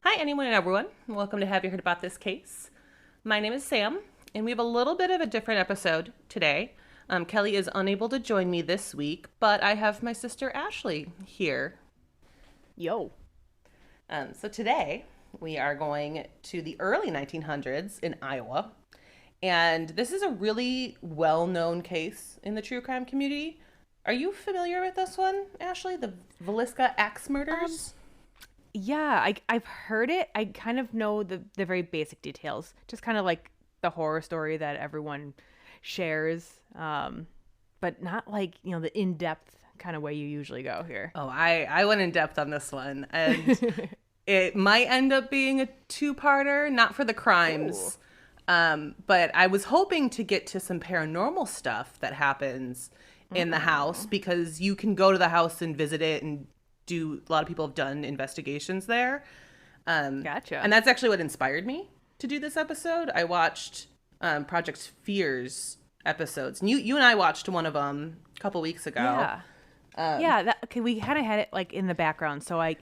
Hi, anyone and everyone. Welcome to Have You Heard About This Case? My name is Sam, and we have a little bit of a different episode today. Kelly is unable to join me this week, but I have my sister Ashley here. Yo. So today, we are going to the early 1900s in Iowa. And this is a really well-known case in the true crime community. Are you familiar with this one, Ashley? The Villisca Axe Murders? Yeah, I've heard it. I kind of know the very basic details. Just kind of like the horror story that everyone shares. But not like, the in-depth kind of way you usually go here. Oh, I went in depth on this one. And it might end up being a two-parter, not for the crimes. But I was hoping to get to some paranormal stuff that happens in the house, because you can go to the house and visit it, and a lot of people have done investigations there. Gotcha. And that's actually what inspired me to do this episode. I watched Project Fear's episodes. And you and I watched one of them a couple weeks ago. Yeah. Okay, we kind of had it like in the background, so I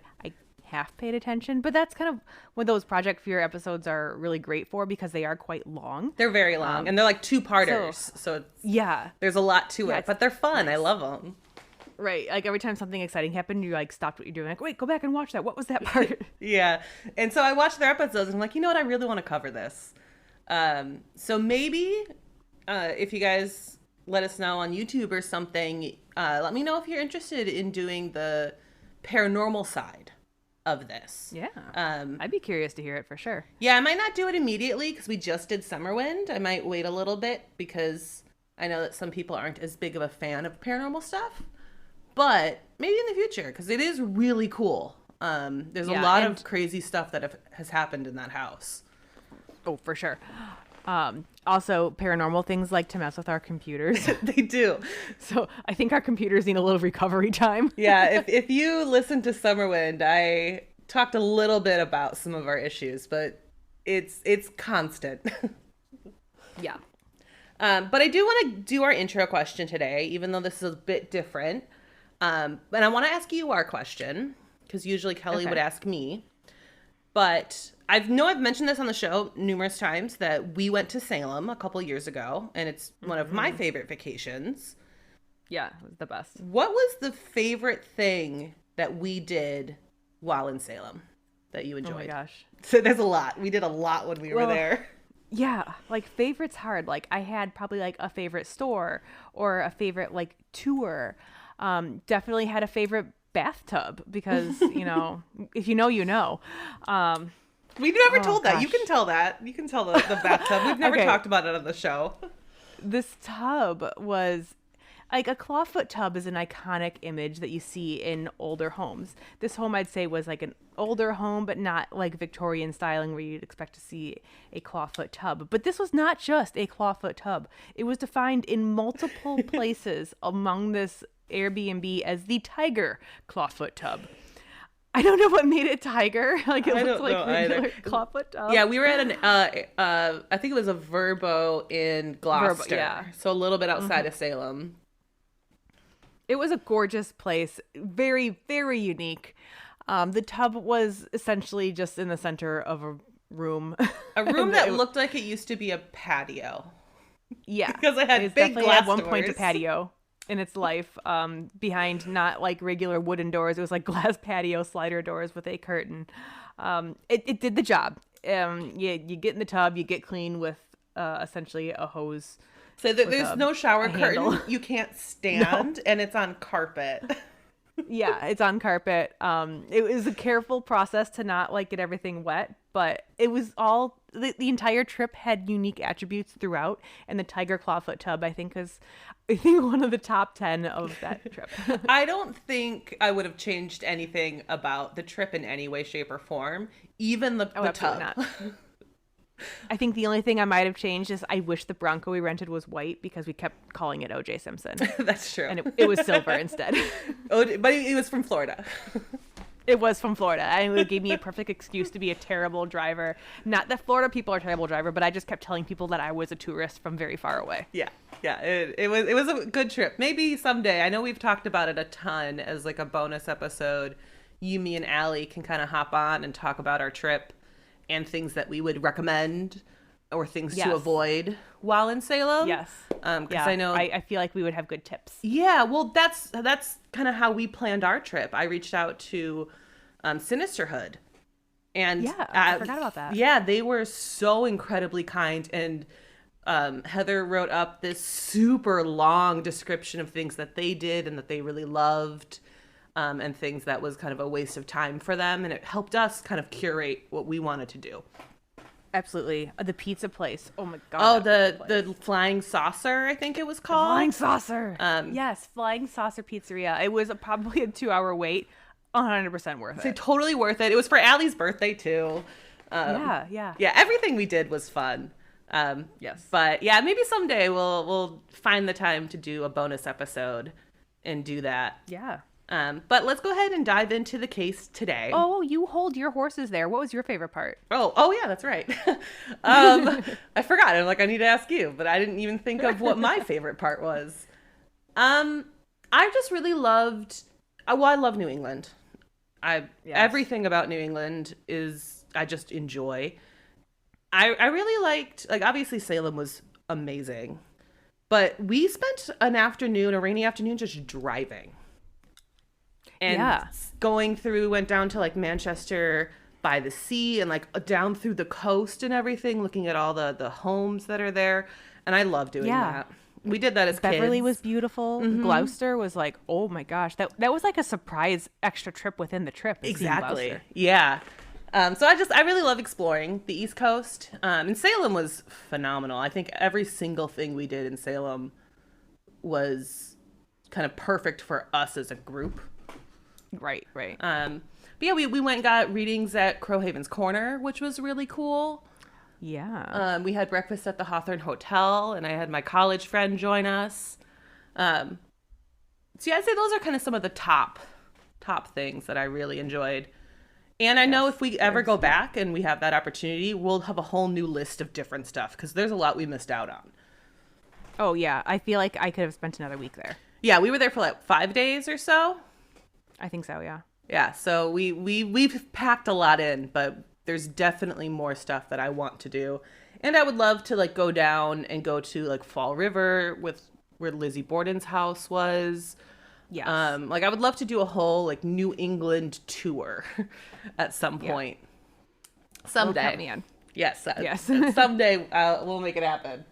half paid attention. But that's kind of what those Project Fear episodes are really great for, because they are quite long. They're very long, and they're like two-parters. So there's a lot to it, but they're fun. Nice. I love them. Right. Like every time something exciting happened, you like stopped what you're doing. Like, wait, go back and watch that. What was that part? Yeah. And so I watched their episodes and I'm like, you know what? I really want to cover this. So maybe if you guys let us know on YouTube or something, let me know if you're interested in doing the paranormal side of this. Yeah. I'd be curious to hear it for sure. Yeah. I might not do it immediately because we just did Summerwind. I might wait a little bit because I know that some people aren't as big of a fan of paranormal stuff. But maybe in the future, because it is really cool. There's a lot of crazy stuff that has happened in that house. Oh, for sure. Also, paranormal things like to mess with our computers. They do. So I think our computers need a little recovery time. Yeah, if you listen to Summerwind, I talked a little bit about some of our issues, but it's constant. Yeah. But I do want to do our intro question today, even though this is a bit different. And I want to ask you our question, because usually Kelly would ask me. But I've mentioned this on the show numerous times that we went to Salem a couple years ago, and it's one of my favorite vacations. Yeah, it was the best. What was the favorite thing that we did while in Salem that you enjoyed? Oh my gosh. So there's a lot. We did a lot when we were there. Yeah, like favorite's hard. Like I had probably like a favorite store or a favorite like tour. Definitely had a favorite bathtub because, if you know, you know. We never told that. You can tell that. You can tell the bathtub. We've never talked about it on the show. This tub was like a clawfoot tub is an iconic image that you see in older homes. This home, I'd say, was like an older home, but not like Victorian styling where you'd expect to see a clawfoot tub. But this was not just a clawfoot tub. It was defined in multiple places among this Airbnb as the tiger clawfoot tub. I don't know what made it tiger. Like it looks like regular clawfoot tub. Yeah, we were at I think it was a Verbo in Gloucester. Yeah. So a little bit outside of Salem. It was a gorgeous place. Very, very unique. The tub was essentially just in the center of a room. A room that looked like it used to be a patio. Yeah. Because it had big definitely glass at one doors. point a patio in its life, behind not like regular wooden doors. It was like glass patio slider doors with a curtain. It did the job. You get in the tub, you get clean with essentially a hose. So there's no shower curtain. Handle. You can't stand, and it's on carpet. Yeah, it's on carpet. It was a careful process to not like get everything wet, but it was all the entire trip had unique attributes throughout, and the tiger clawfoot tub I think one of the top 10 of that trip. I don't think I would have changed anything about the trip in any way, shape, or form, even the tub. Not. I think the only thing I might have changed is I wish the Bronco we rented was white because we kept calling it O.J. Simpson. That's true. And it was silver instead. But it was from Florida. It was from Florida. And it gave me a perfect excuse to be a terrible driver. Not that Florida people are terrible driver, but I just kept telling people that I was a tourist from very far away. Yeah. Yeah. It was a good trip. Maybe someday. I know we've talked about it a ton as like a bonus episode you, me, and Allie can kind of hop on and talk about our trip and things that we would recommend or things to avoid while in Salem. Yes. Because I know I feel like we would have good tips. Yeah, well, that's kind of how we planned our trip. I reached out to Sinisterhood. And I forgot about that. Yeah, they were so incredibly kind. And Heather wrote up this super long description of things that they did and that they really loved, and things that was kind of a waste of time for them. And it helped us kind of curate what we wanted to do. Absolutely. The pizza place. Oh my God. Oh, the Flying Saucer, I think it was called. Flying Saucer. Yes, Flying Saucer Pizzeria. It was probably a 2-hour wait. 100% worth it. Totally worth it. It was for Allie's birthday too. Yeah. Everything we did was fun. Yes. But yeah, maybe someday we'll find the time to do a bonus episode and do that. Yeah. But let's go ahead and dive into the case today. Oh, you hold your horses there. What was your favorite part? Oh yeah, that's right. I forgot. I'm like, I need to ask you, but I didn't even think of what my favorite part was. I just really loved. Well, I love New England. Everything about New England I just enjoy. I really liked, like, obviously Salem was amazing, but we spent a rainy afternoon just driving. And went down to like Manchester by the sea and like down through the coast and everything, looking at all the homes that are there. And I love doing that. We did that as Beverly kids. was beautiful. Mm-hmm. Gloucester was like, oh my gosh, that was like a surprise extra trip within the trip. Exactly. Yeah. So I really love exploring the East Coast. And Salem was phenomenal. I think every single thing we did in Salem was kind of perfect for us as a group. Right. But yeah, we went and got readings at Crowhaven's Corner, which was really cool. Yeah. We had breakfast at the Hawthorne Hotel, and I had my college friend join us. So yeah, I'd say those are kind of some of the top things that I really enjoyed. And I know if we ever go back and we have that opportunity, we'll have a whole new list of different stuff because there's a lot we missed out on. Oh yeah, I feel like I could have spent another week there. Yeah, we were there for like 5 days or so. I think so, yeah. Yeah, so we've packed a lot in, but there's definitely more stuff that I want to do. And I would love to like go down and go to like Fall River where Lizzie Borden's house was. Yeah. Like I would love to do a whole like New England tour at some point. Someday. Count me in. Yes. Someday we'll make it happen.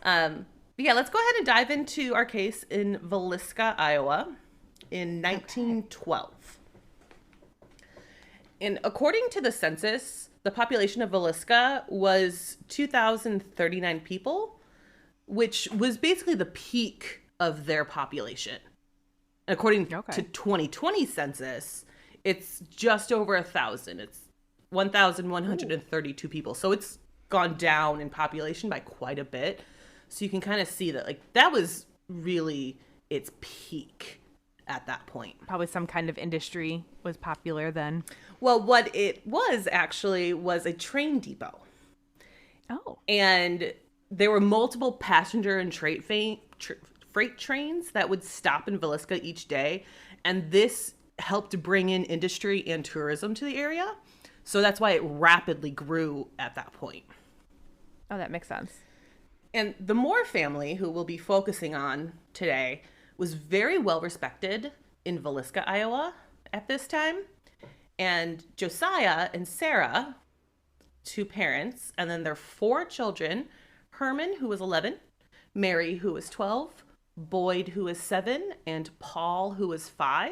But yeah, let's go ahead and dive into our case in Villisca, Iowa in 1912. And according to the census, the population of Villisca was 2,039 people, which was basically the peak of their population. And according to 2020 census, it's just over 1,000. It's 1,132 people. So it's gone down in population by quite a bit. So you can kind of see that like that was really its peak at that point. Probably some kind of industry was popular then. Well, what it was actually was a train depot. Oh. And there were multiple passenger and freight trains that would stop in Villisca each day. And this helped bring in industry and tourism to the area. So that's why it rapidly grew at that point. Oh, that makes sense. And the Moore family, who we'll be focusing on today, was very well respected in Villisca, Iowa at this time. And Josiah and Sara, 2 parents, and then their 4 children, Herman, who was 11, Mary, who was 12, Boyd, who was 7, and Paul, who was 5.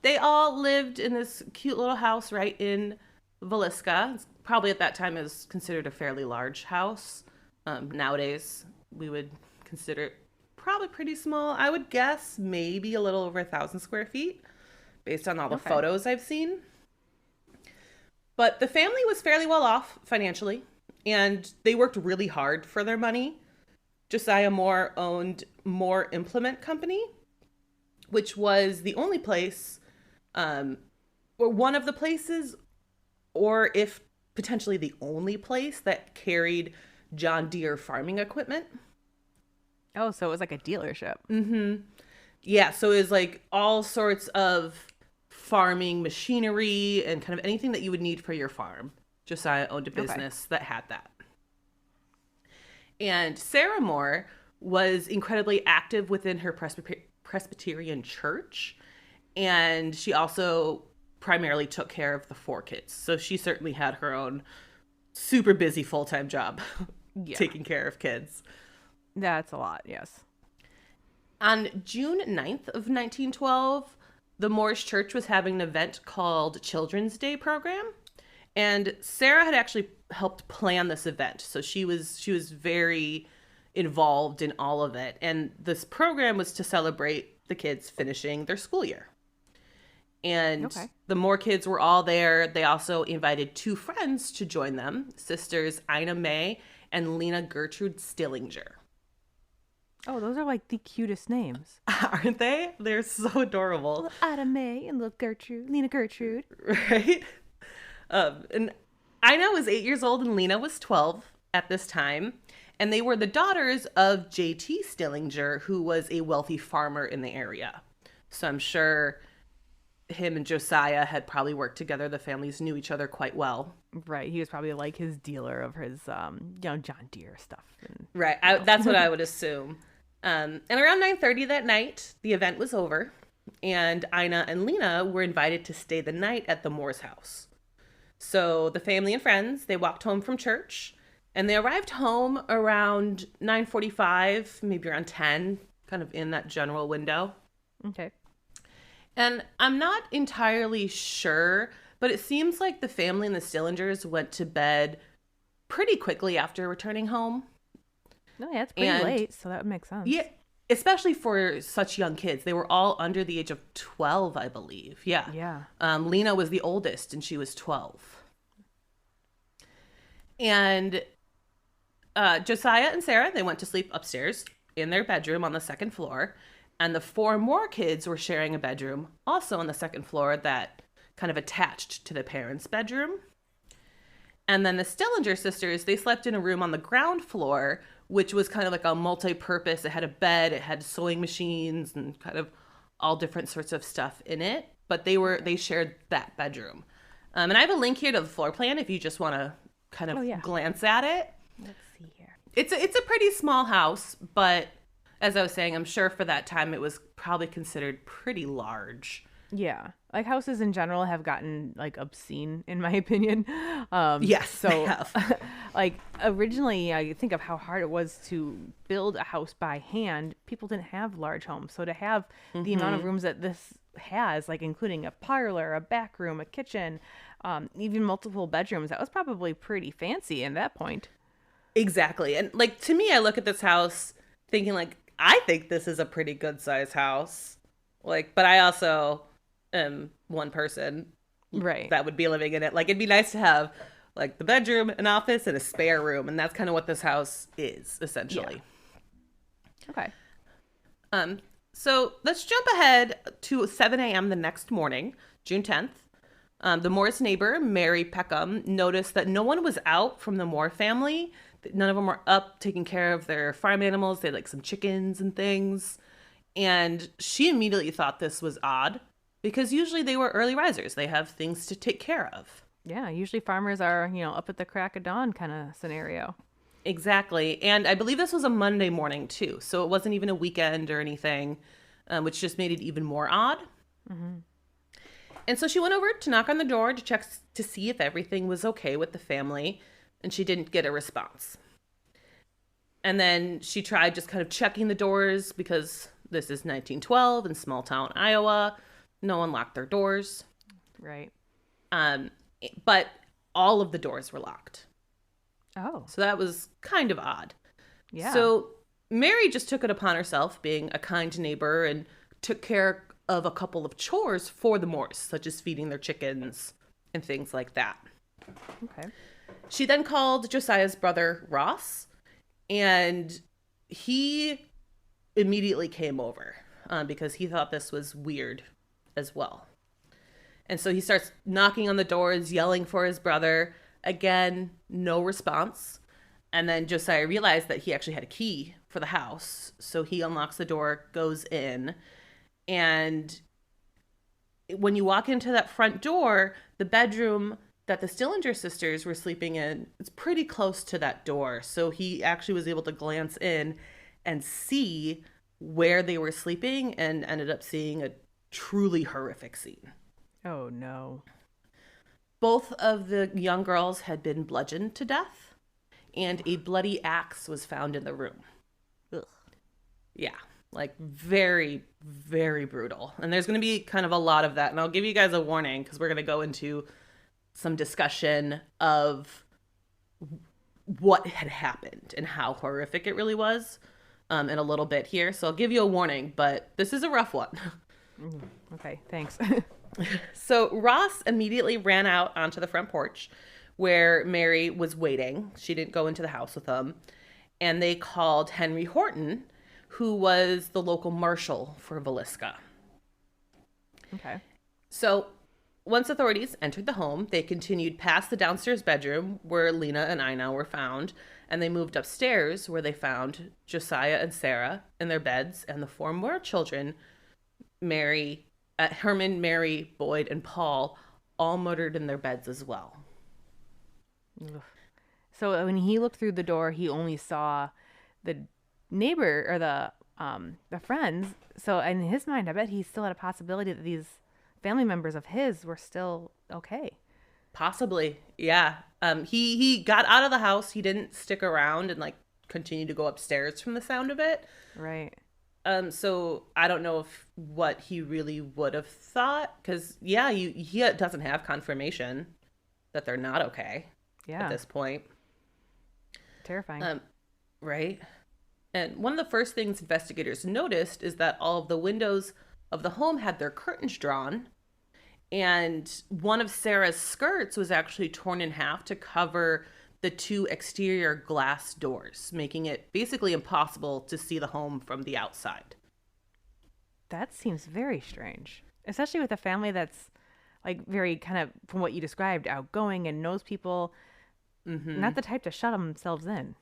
They all lived in this cute little house right in Villisca. It's probably at that time is considered a fairly large house. Nowadays, we would consider it probably pretty small. I would guess maybe a little over 1,000 square feet based on all the photos I've seen. But the family was fairly well off financially, and they worked really hard for their money. Josiah Moore owned Moore Implement Company, which was the only place, or one of the places, or if potentially the only place that carried John Deere farming equipment. Oh, so it was like a dealership. Mm-hmm. Yeah, so it was like all sorts of farming machinery and kind of anything that you would need for your farm. Josiah owned a business that had that. And Sara Moore was incredibly active within her Presbyterian church. And she also primarily took care of the 4 kids. So she certainly had her own super busy full-time job taking care of kids. That's a lot, yes. On June 9th of 1912, the Moorish church was having an event called Children's Day program. And Sara had actually helped plan this event. So she was very involved in all of it. And this program was to celebrate the kids finishing their school year. And the Moore kids were all there. They also invited 2 friends to join them, sisters Ina May and Lena Gertrude Stillinger. Oh, those are like the cutest names. Aren't they? They're so adorable. Little Ina May and little Gertrude, Lena Gertrude. Right? And Ina was 8 years old and Lena was 12 at this time. And they were the daughters of J.T. Stillinger, who was a wealthy farmer in the area. So I'm sure him and Josiah had probably worked together. The families knew each other quite well. Right. He was probably like his dealer of his, John Deere stuff. Right. That's what I would assume. And around 9:30 that night, the event was over. And Ina and Lena were invited to stay the night at the Moore's house. So the family and friends, they walked home from church. And they arrived home around 9:45, maybe around 10, kind of in that general window. Okay. And I'm not entirely sure, but it seems like the family and the Stillingers went to bed pretty quickly after returning home. No, yeah, it's pretty late, so that would make sense. Yeah, especially for such young kids. They were all under the age of 12, I believe. Yeah. Yeah. Lena was the oldest, and she was 12. And Josiah and Sara, they went to sleep upstairs in their bedroom on the 2nd floor. And the 4 more kids were sharing a bedroom also on the 2nd floor that kind of attached to the parents' bedroom. And then the Stillinger sisters, they slept in a room on the ground floor, which was kind of like a multi-purpose. It had a bed, it had sewing machines and kind of all different sorts of stuff in it. But they shared that bedroom. And I have a link here to the floor plan if you just want to kind of glance at it. Let's see here. It's a pretty small house, but as I was saying, I'm sure for that time it was probably considered pretty large. Yeah. Like houses in general have gotten like obscene in my opinion. Yes, so they have. like originally I think of how hard it was to build a house by hand. People didn't have large homes. So to have the amount of rooms that this has, like including a parlor, a back room, a kitchen, even multiple bedrooms, that was probably pretty fancy at that point. Exactly. And like to me, I look at this house thinking like, I think this is a pretty good size house. Like, but I also am one person that would be living in it. Like, it'd be nice to have like the bedroom, an office, and a spare room. And that's kind of what this house is, essentially. Yeah. Okay. So let's jump ahead to 7 a.m. the next morning, June 10th. The Moore's neighbor, Mary Peckham, noticed that no one was out from the Moore family. None of them were up taking care of their farm animals. They had like some chickens and things. And she immediately thought this was odd because usually they were early risers. They have things to take care of. Yeah, usually farmers are, up at the crack of dawn kind of scenario. Exactly. And I believe this was a Monday morning too. So it wasn't even a weekend or anything, which just made it even more odd. Mm-hmm. And so she went over to knock on the door to check to see if everything was okay with the family. And she didn't get a response. And then she tried just kind of checking the doors because this is 1912 in small town Iowa. No one locked their doors. Right. But all of the doors were locked. Oh. So that was kind of odd. Yeah. So Mary just took it upon herself, being a kind neighbor, and took care of a couple of chores for the Moores, such as feeding their chickens and things like that. Okay. She then called Josiah's brother, Ross, and he immediately came over because he thought this was weird as well. And so he starts knocking on the doors, yelling for his brother. Again, no response. And then Josiah realized that he actually had a key for the house. So he unlocks the door, goes in, and when you walk into that front door, the bedroom that the Stillinger sisters were sleeping in, it's pretty close to that door. So he actually was able to glance in and see where they were sleeping and ended up seeing a truly horrific scene. Oh, no. Both of the young girls had been bludgeoned to death, and a bloody axe was found in the room. Ugh. Yeah, like very, very brutal. And there's going to be kind of a lot of that. And I'll give you guys a warning because we're going to go into some discussion of what had happened and how horrific it really was in a little bit here. So I'll give you a warning, but this is a rough one. Okay, thanks. So Ross immediately ran out onto the front porch where Mary was waiting. She didn't go into the house with them. And they called Henry Horton, who was the local marshal for Villisca. Okay. So once authorities entered the home, they continued past the downstairs bedroom where Lena and Ina were found, and they moved upstairs where they found Josiah and Sara in their beds and the 4 more children, Herman, Mary, Boyd, and Paul, all murdered in their beds as well. Ugh. So when he looked through the door, he only saw the neighbor or the friends. So in his mind, I bet he still had a possibility that these family members of his were still okay. Possibly, yeah. He got out of the house. He didn't stick around and like continue to go upstairs from the sound of it. Right. So I don't know what he really would have thought, because he doesn't have confirmation that they're not okay. Yeah. At this point. Terrifying. Right. And one of the first things investigators noticed is that all of the windows of the home had their curtains drawn, and one of Sarah's skirts was actually torn in half to cover the 2 exterior glass doors, making it basically impossible to see the home from the outside. That seems very strange, especially with a family that's like very kind of, from what you described, outgoing and knows people. Mm-hmm. Not the type to shut themselves in.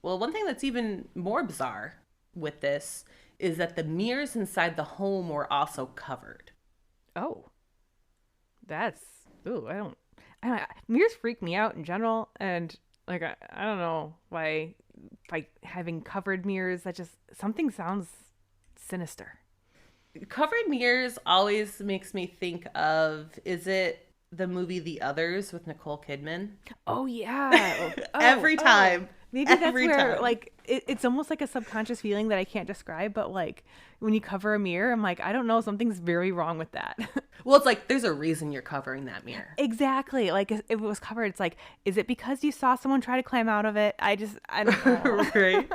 Well, one thing that's even more bizarre with this is that the mirrors inside the home were also covered. Oh, mirrors freak me out in general, and like I don't know why, like having covered mirrors, that just something sounds sinister. Covered mirrors always makes me think of, is it the movie The Others with Nicole Kidman? Oh yeah. Every time. Maybe that's where like it's almost like a subconscious feeling that I can't describe, but like when you cover a mirror, I'm like, I don't know, something's very wrong with that. Well, it's like there's a reason you're covering that mirror. Exactly. Like if it was covered, it's like, is it because you saw someone try to climb out of it? I don't know. Right.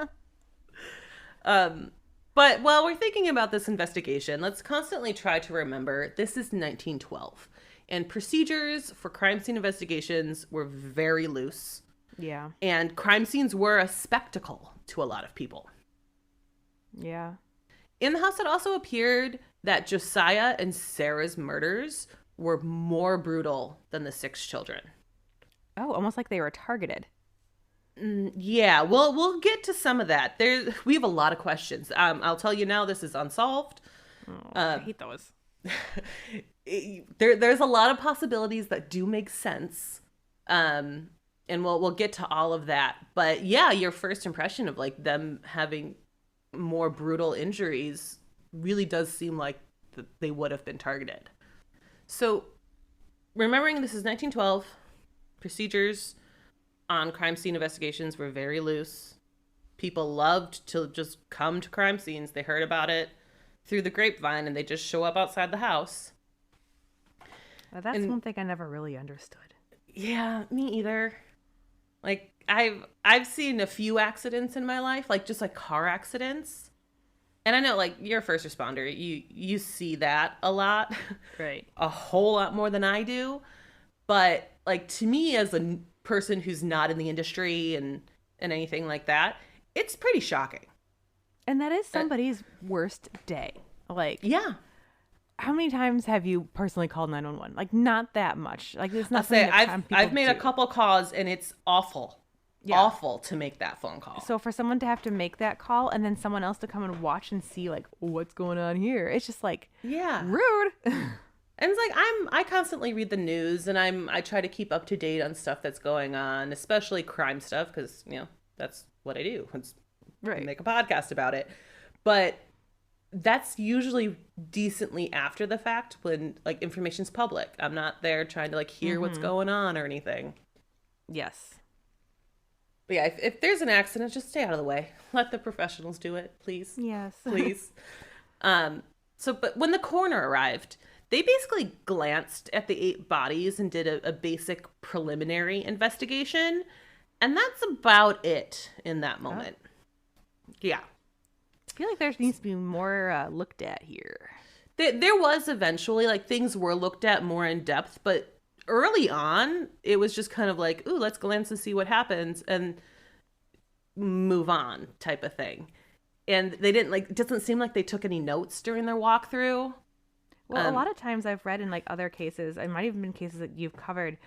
But while we're thinking about this investigation, let's constantly try to remember this is 1912, and procedures for crime scene investigations were very loose. Yeah. And crime scenes were a spectacle to a lot of people. Yeah. In the house, it also appeared that Josiah and Sara's murders were more brutal than the 6 children. Oh, almost like they were targeted. Yeah, we'll get to some of that. We have a lot of questions. I'll tell you now, this is unsolved. Oh, I hate those. There's a lot of possibilities that do make sense. And we'll get to all of that. But yeah, your first impression of like them having more brutal injuries really does seem like they would have been targeted. So remembering this is 1912, procedures on crime scene investigations were very loose. People loved to just come to crime scenes. They heard about it through the grapevine and they just show up outside the house. Well, that's one thing I never really understood. Yeah, me either. Like I've seen a few accidents in my life, like just like car accidents. And I know like you're a first responder, you see that a lot. Right. A whole lot more than I do. But like to me as a person who's not in the industry and anything like that, it's pretty shocking. And that is somebody's worst day. Like, yeah. How many times have you personally called 911? Like, not that much. Like, it's not. I've made a couple calls and it's awful. Yeah. Awful to make that phone call. So for someone to have to make that call and then someone else to come and watch and see like what's going on here, it's just like, yeah, rude. And it's like I constantly read the news, and I try to keep up to date on stuff that's going on, especially crime stuff, because that's what I do. I make a podcast about it. But that's usually decently after the fact, when like information's public. I'm not there trying to like hear what's going on or anything. Yes. But yeah, if there's an accident, just stay out of the way. Let the professionals do it, please. Yes. Please. But when the coroner arrived, they basically glanced at the 8 bodies and did a basic preliminary investigation. And that's about it in that moment. Oh. Yeah. I feel like there needs to be more looked at here. There was eventually, like, things were looked at more in depth, but early on, it was just kind of like, ooh, let's glance and see what happens and move on type of thing. And they didn't, like, it doesn't seem like they took any notes during their walkthrough. Well, a lot of times I've read in like other cases, it might even been cases that you've covered,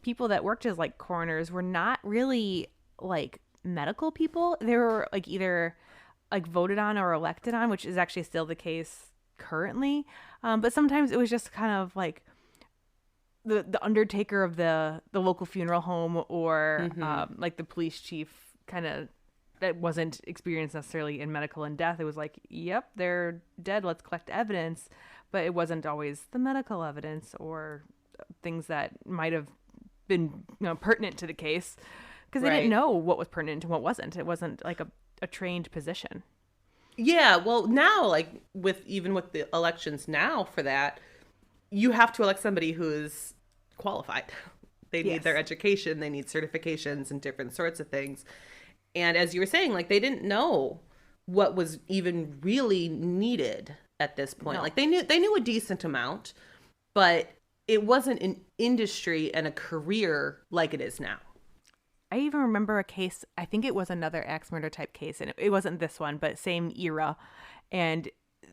people that worked as like coroners were not really like medical people. They were like either like voted on or elected on, which is actually still the case currently. But sometimes it was just kind of like the undertaker of the local funeral home, or like the police chief, kind of, that wasn't experienced necessarily in medical and death. It was like, yep, they're dead, let's collect evidence. But it wasn't always the medical evidence or things that might have been pertinent to the case, because they didn't know what was pertinent and what wasn't. It wasn't like a trained position. Yeah, well, now, like, even with the elections now for that, you have to elect somebody who's qualified. They need their education, they need certifications and different sorts of things. And as you were saying, like, they didn't know what was even really needed at this point. No. Like, they knew a decent amount, but it wasn't an industry and a career like it is now. I even remember a case, I think it was another axe murder type case, and it wasn't this one, but same era. And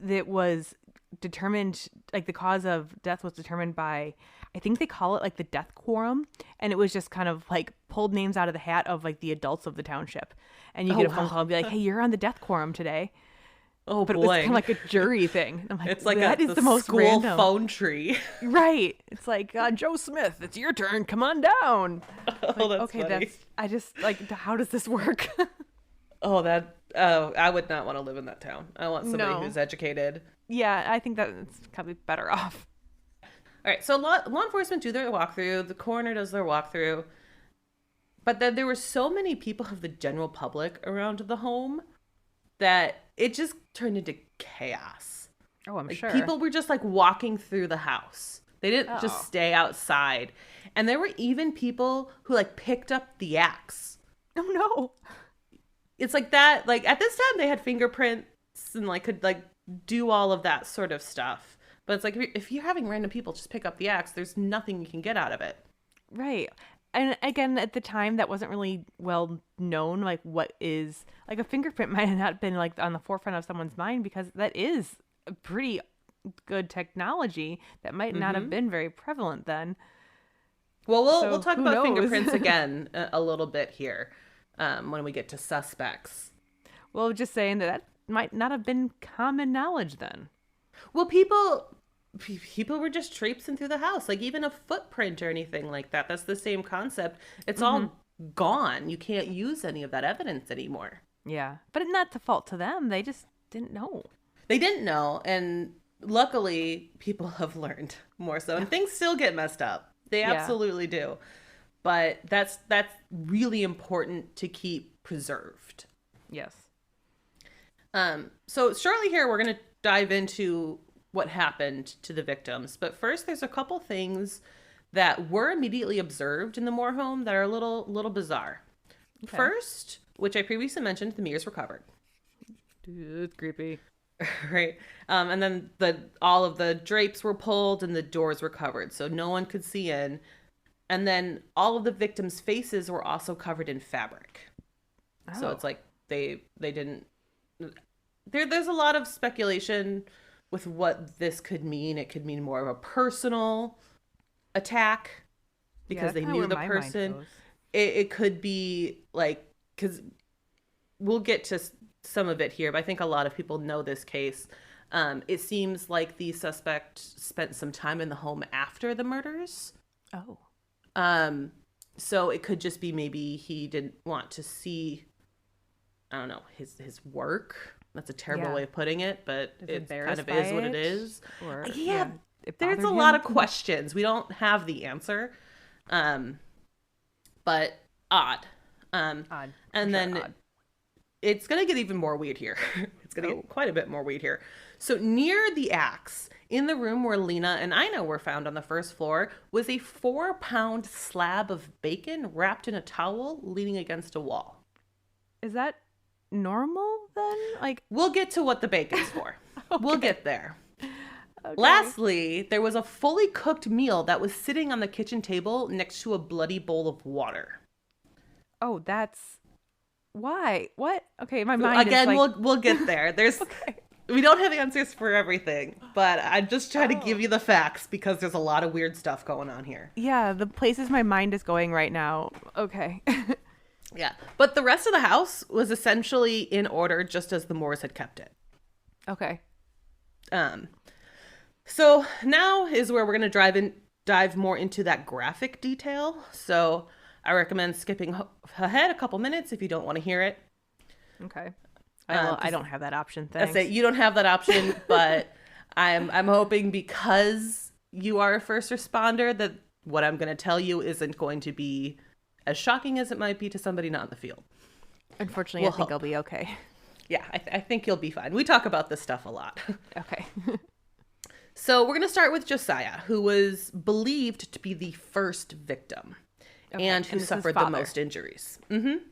it was determined, like the cause of death was determined by, I think they call it like the death quorum. And it was just kind of like pulled names out of the hat of like the adults of the township. And you get a phone call and be like, hey, you're on the death quorum today. Oh, but boy. It was kind of like a jury thing. I'm like, it's like that is the most school random phone tree. Right. It's like, Joe Smith, it's your turn. Come on down. Oh, like, that's funny. I just like, how does this work? I would not want to live in that town. I want somebody who's educated. Yeah, I think that's probably better off. All right, so law enforcement do their walkthrough. The coroner does their walkthrough. But then there were so many people of the general public around the home that it just turned into chaos. Oh, I'm sure. People were just like walking through the house. They didn't just stay outside. And there were even people who like picked up the axe. Oh, no. It's like that. Like at this time they had fingerprints and like could like do all of that sort of stuff. But it's like, if you're having random people just pick up the axe, there's nothing you can get out of it. Right. And again, at the time, that wasn't really well known. Like, what is, like, a fingerprint might have not been, like, on the forefront of someone's mind, because that is a pretty good technology that might not have been very prevalent then. Well, we'll talk about fingerprints again a little bit here when we get to suspects. Well, just saying that might not have been common knowledge then. Well, people were just traipsing through the house, like even a footprint or anything like that. That's the same concept. It's all gone. You can't use any of that evidence anymore. Yeah, but not to fault to them. They just didn't know. They didn't know, and luckily people have learned more so, and things still get messed up. They absolutely do. But that's really important to keep preserved. Yes. So shortly here, we're going to dive into what happened to the victims. But first, there's a couple things that were immediately observed in the Moore home that are a little bizarre. Okay. First, which I previously mentioned, the mirrors were covered. Dude, it's creepy. Right. And then all of the drapes were pulled and the doors were covered, so no one could see in. And then all of the victims' faces were also covered in fabric. Oh. So it's like they didn't... There's a lot of speculation with what this could mean. It could mean more of a personal attack because they knew the person. It could be like, because we'll get to some of it here, but I think a lot of people know this case. It seems like the suspect spent some time in the home after the murders. Oh. So it could just be maybe he didn't want to see, I don't know, his work. That's a terrible way of putting it, but it kind of is what it is. Or, there's a lot of questions. We don't have the answer. But odd. Odd. And then odd. It's going to get even more weird here. It's going to get quite a bit more weird here. So near the axe, in the room where Lena and Ina were found on the first floor, was a 4-pound slab of bacon wrapped in a towel leaning against a wall. Is that normal then? Like, we'll get to what the bacon's for. Okay. We'll get there. Okay. Lastly, there was a fully cooked meal that was sitting on the kitchen table next to a bloody bowl of water. Oh, that's why? What? Okay, my mind again. is like... We'll get there. There's we don't have answers for everything, but I'm just trying to give you the facts because there's a lot of weird stuff going on here. Yeah, the places my mind is going right now. Okay. Yeah, but the rest of the house was essentially in order, just as the Moores had kept it. Okay. So now is where we're going to dive more into that graphic detail. So I recommend skipping ahead a couple minutes if you don't want to hear it. Okay. I don't have that option. Thanks. That's it. You don't have that option, but I'm hoping because you are a first responder that what I'm going to tell you isn't going to be as shocking as it might be to somebody not in the field. Unfortunately, I think I'll be okay. Yeah, I think you'll be fine. We talk about this stuff a lot. Okay. So we're going to start with Josiah, who was believed to be the first victim and who suffered the most injuries. Mm-hmm.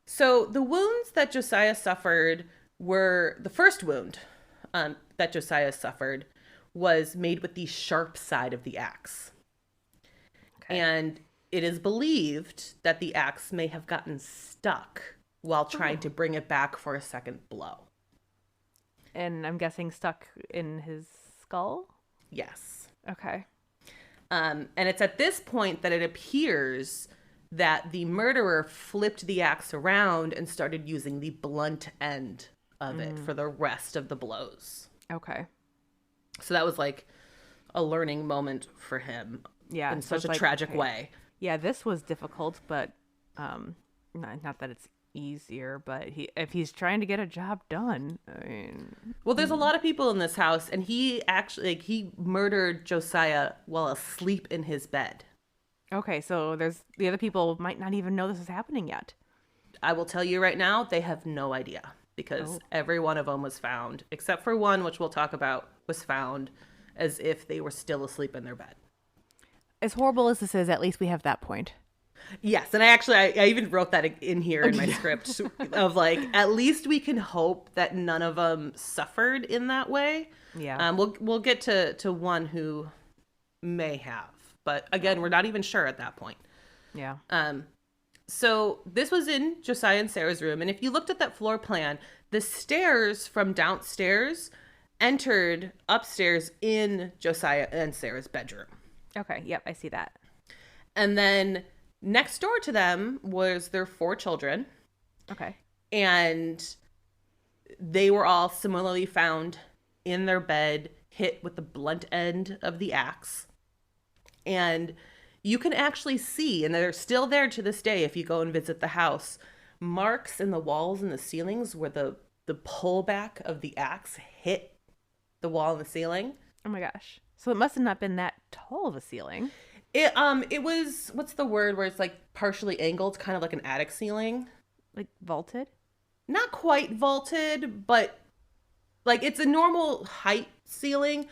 So the wounds that Josiah suffered were, the first wound that Josiah suffered was made with the sharp side of the axe. Okay. And it is believed that the axe may have gotten stuck while trying to bring it back for a second blow. And I'm guessing stuck in his skull? Yes. Okay. And it's at this point that it appears that the murderer flipped the axe around and started using the blunt end of it for the rest of the blows. Okay. So that was like a learning moment for him. Yeah. In such a tragic way. Yeah, this was difficult, but not that it's easier, but if he's trying to get a job done, I mean... Well, there's a lot of people in this house, and he actually, he murdered Josiah while asleep in his bed. Okay, so there's the other people might not even know this is happening yet. I will tell you right now, they have no idea, because every one of them was found, except for one, which we'll talk about, was found as if they were still asleep in their bed. As horrible as this is, at least we have that point. Yes, and I even wrote that in here in my script of like, at least we can hope that none of them suffered in that way. Yeah. We'll get to one who may have, but again, we're not even sure at that point. Yeah. So this was in Josiah and Sara's room, and if you looked at that floor plan, the stairs from downstairs entered upstairs in Josiah and Sara's bedroom. Okay. Yep, I see that. And then next door to them was their 4 children. Okay. And they were all similarly found in their bed, hit with the blunt end of the axe. And you can actually see, and they're still there to this day if you go and visit the house, marks in the walls and the ceilings where the pullback of the axe hit the wall and the ceiling. Oh my gosh. So it must have not been that tall of a ceiling. It was, what's the word where it's like partially angled, kind of like an attic ceiling. Like vaulted? Not quite vaulted, but like it's a normal height ceiling,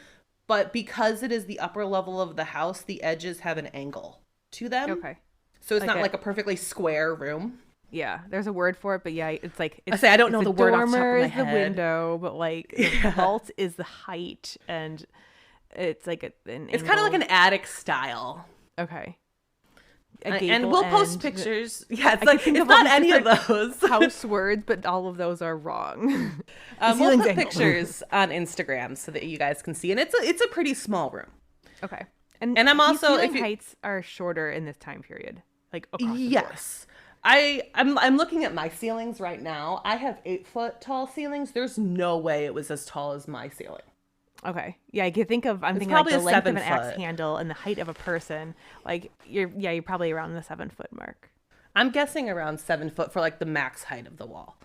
but because it is the upper level of the house, the edges have an angle to them. Okay. So it's not like a perfectly square room. Yeah, there's a word for it, but yeah, it's like... I don't know the word off the top of my dormer is head. the window, but like the vault is the height, and it's like it's kind of like an attic style. Okay. And we'll post pictures. Yeah, it's not any of those house words, but all of those are wrong. We'll put pictures on Instagram so that you guys can see, and it's a pretty small room. Okay. And I'm also heights are shorter in this time period, like across the board. Yes. I'm looking at my ceilings right now. I have 8-foot tall ceilings. There's no way it was as tall as my ceiling. Okay. Yeah, I'm thinking like probably the a length of an 7 axe foot. handle and the height of a person. Like you're probably around the 7-foot mark. I'm guessing around 7 foot for like the max height of the wall.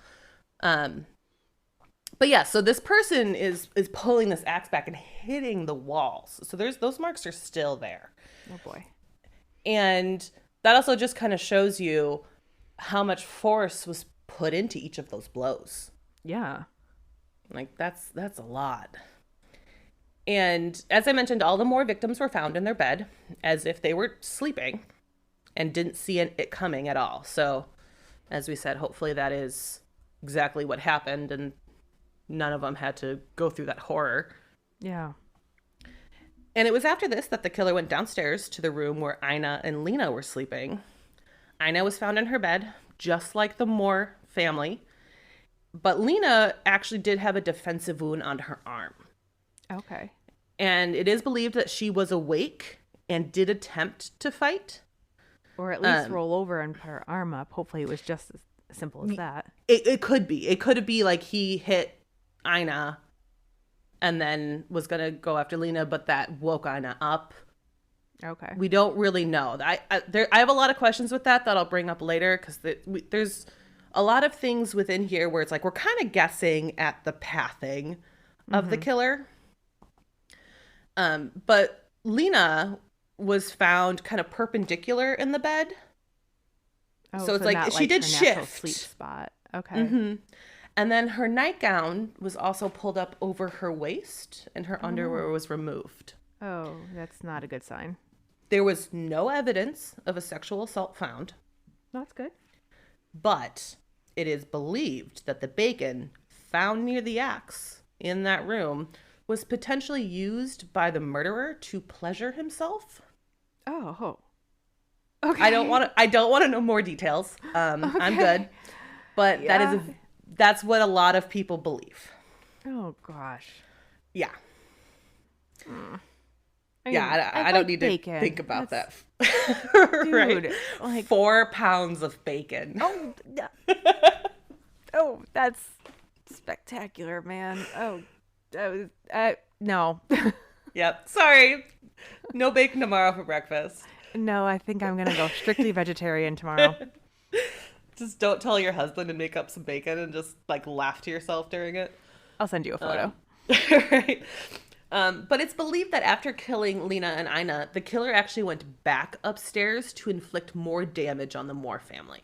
But yeah, so this person is pulling this axe back and hitting the walls. So those marks are still there. Oh boy. And that also just kind of shows you how much force was put into each of those blows. Yeah. Like that's a lot. And as I mentioned, all the Moore victims were found in their bed as if they were sleeping and didn't see it coming at all. So, as we said, hopefully that is exactly what happened and none of them had to go through that horror. Yeah. And it was after this that the killer went downstairs to the room where Ina and Lena were sleeping. Ina was found in her bed, just like the Moore family. But Lena actually did have a defensive wound on her arm. Okay. And it is believed that she was awake and did attempt to fight. Or at least roll over and put her arm up. Hopefully it was just as simple as that. It could be. It could be like he hit Ina and then was going to go after Lena, but that woke Ina up. Okay. We don't really know. I have a lot of questions with that I'll bring up later because there's a lot of things within here where it's like we're kind of guessing at the pathing of the killer. But Lena was found kind of perpendicular in the bed. Oh, so it's like she did her natural shift. sleep spot. Okay. Mm-hmm. And then her nightgown was also pulled up over her waist and her underwear was removed. Oh, that's not a good sign. There was no evidence of a sexual assault found. That's good. But it is believed that the bacon found near the axe in that room was potentially used by the murderer to pleasure himself. Oh. Okay. I don't want to know more details. Okay. I'm good. But Yeah. that's what a lot of people believe. Oh gosh. Yeah. I Yeah, I don't need bacon. to think about that. Dude, Right. like 4 pounds of bacon. oh, oh, that's spectacular, man. Oh, no. Yep. Sorry. No bacon tomorrow for breakfast. No, I think I'm gonna go strictly vegetarian tomorrow. Just don't tell your husband to make up some bacon and just like laugh to yourself during it. I'll send you a photo. Right. But it's believed that after killing Lena and Ina, the killer actually went back upstairs to inflict more damage on the Moore family.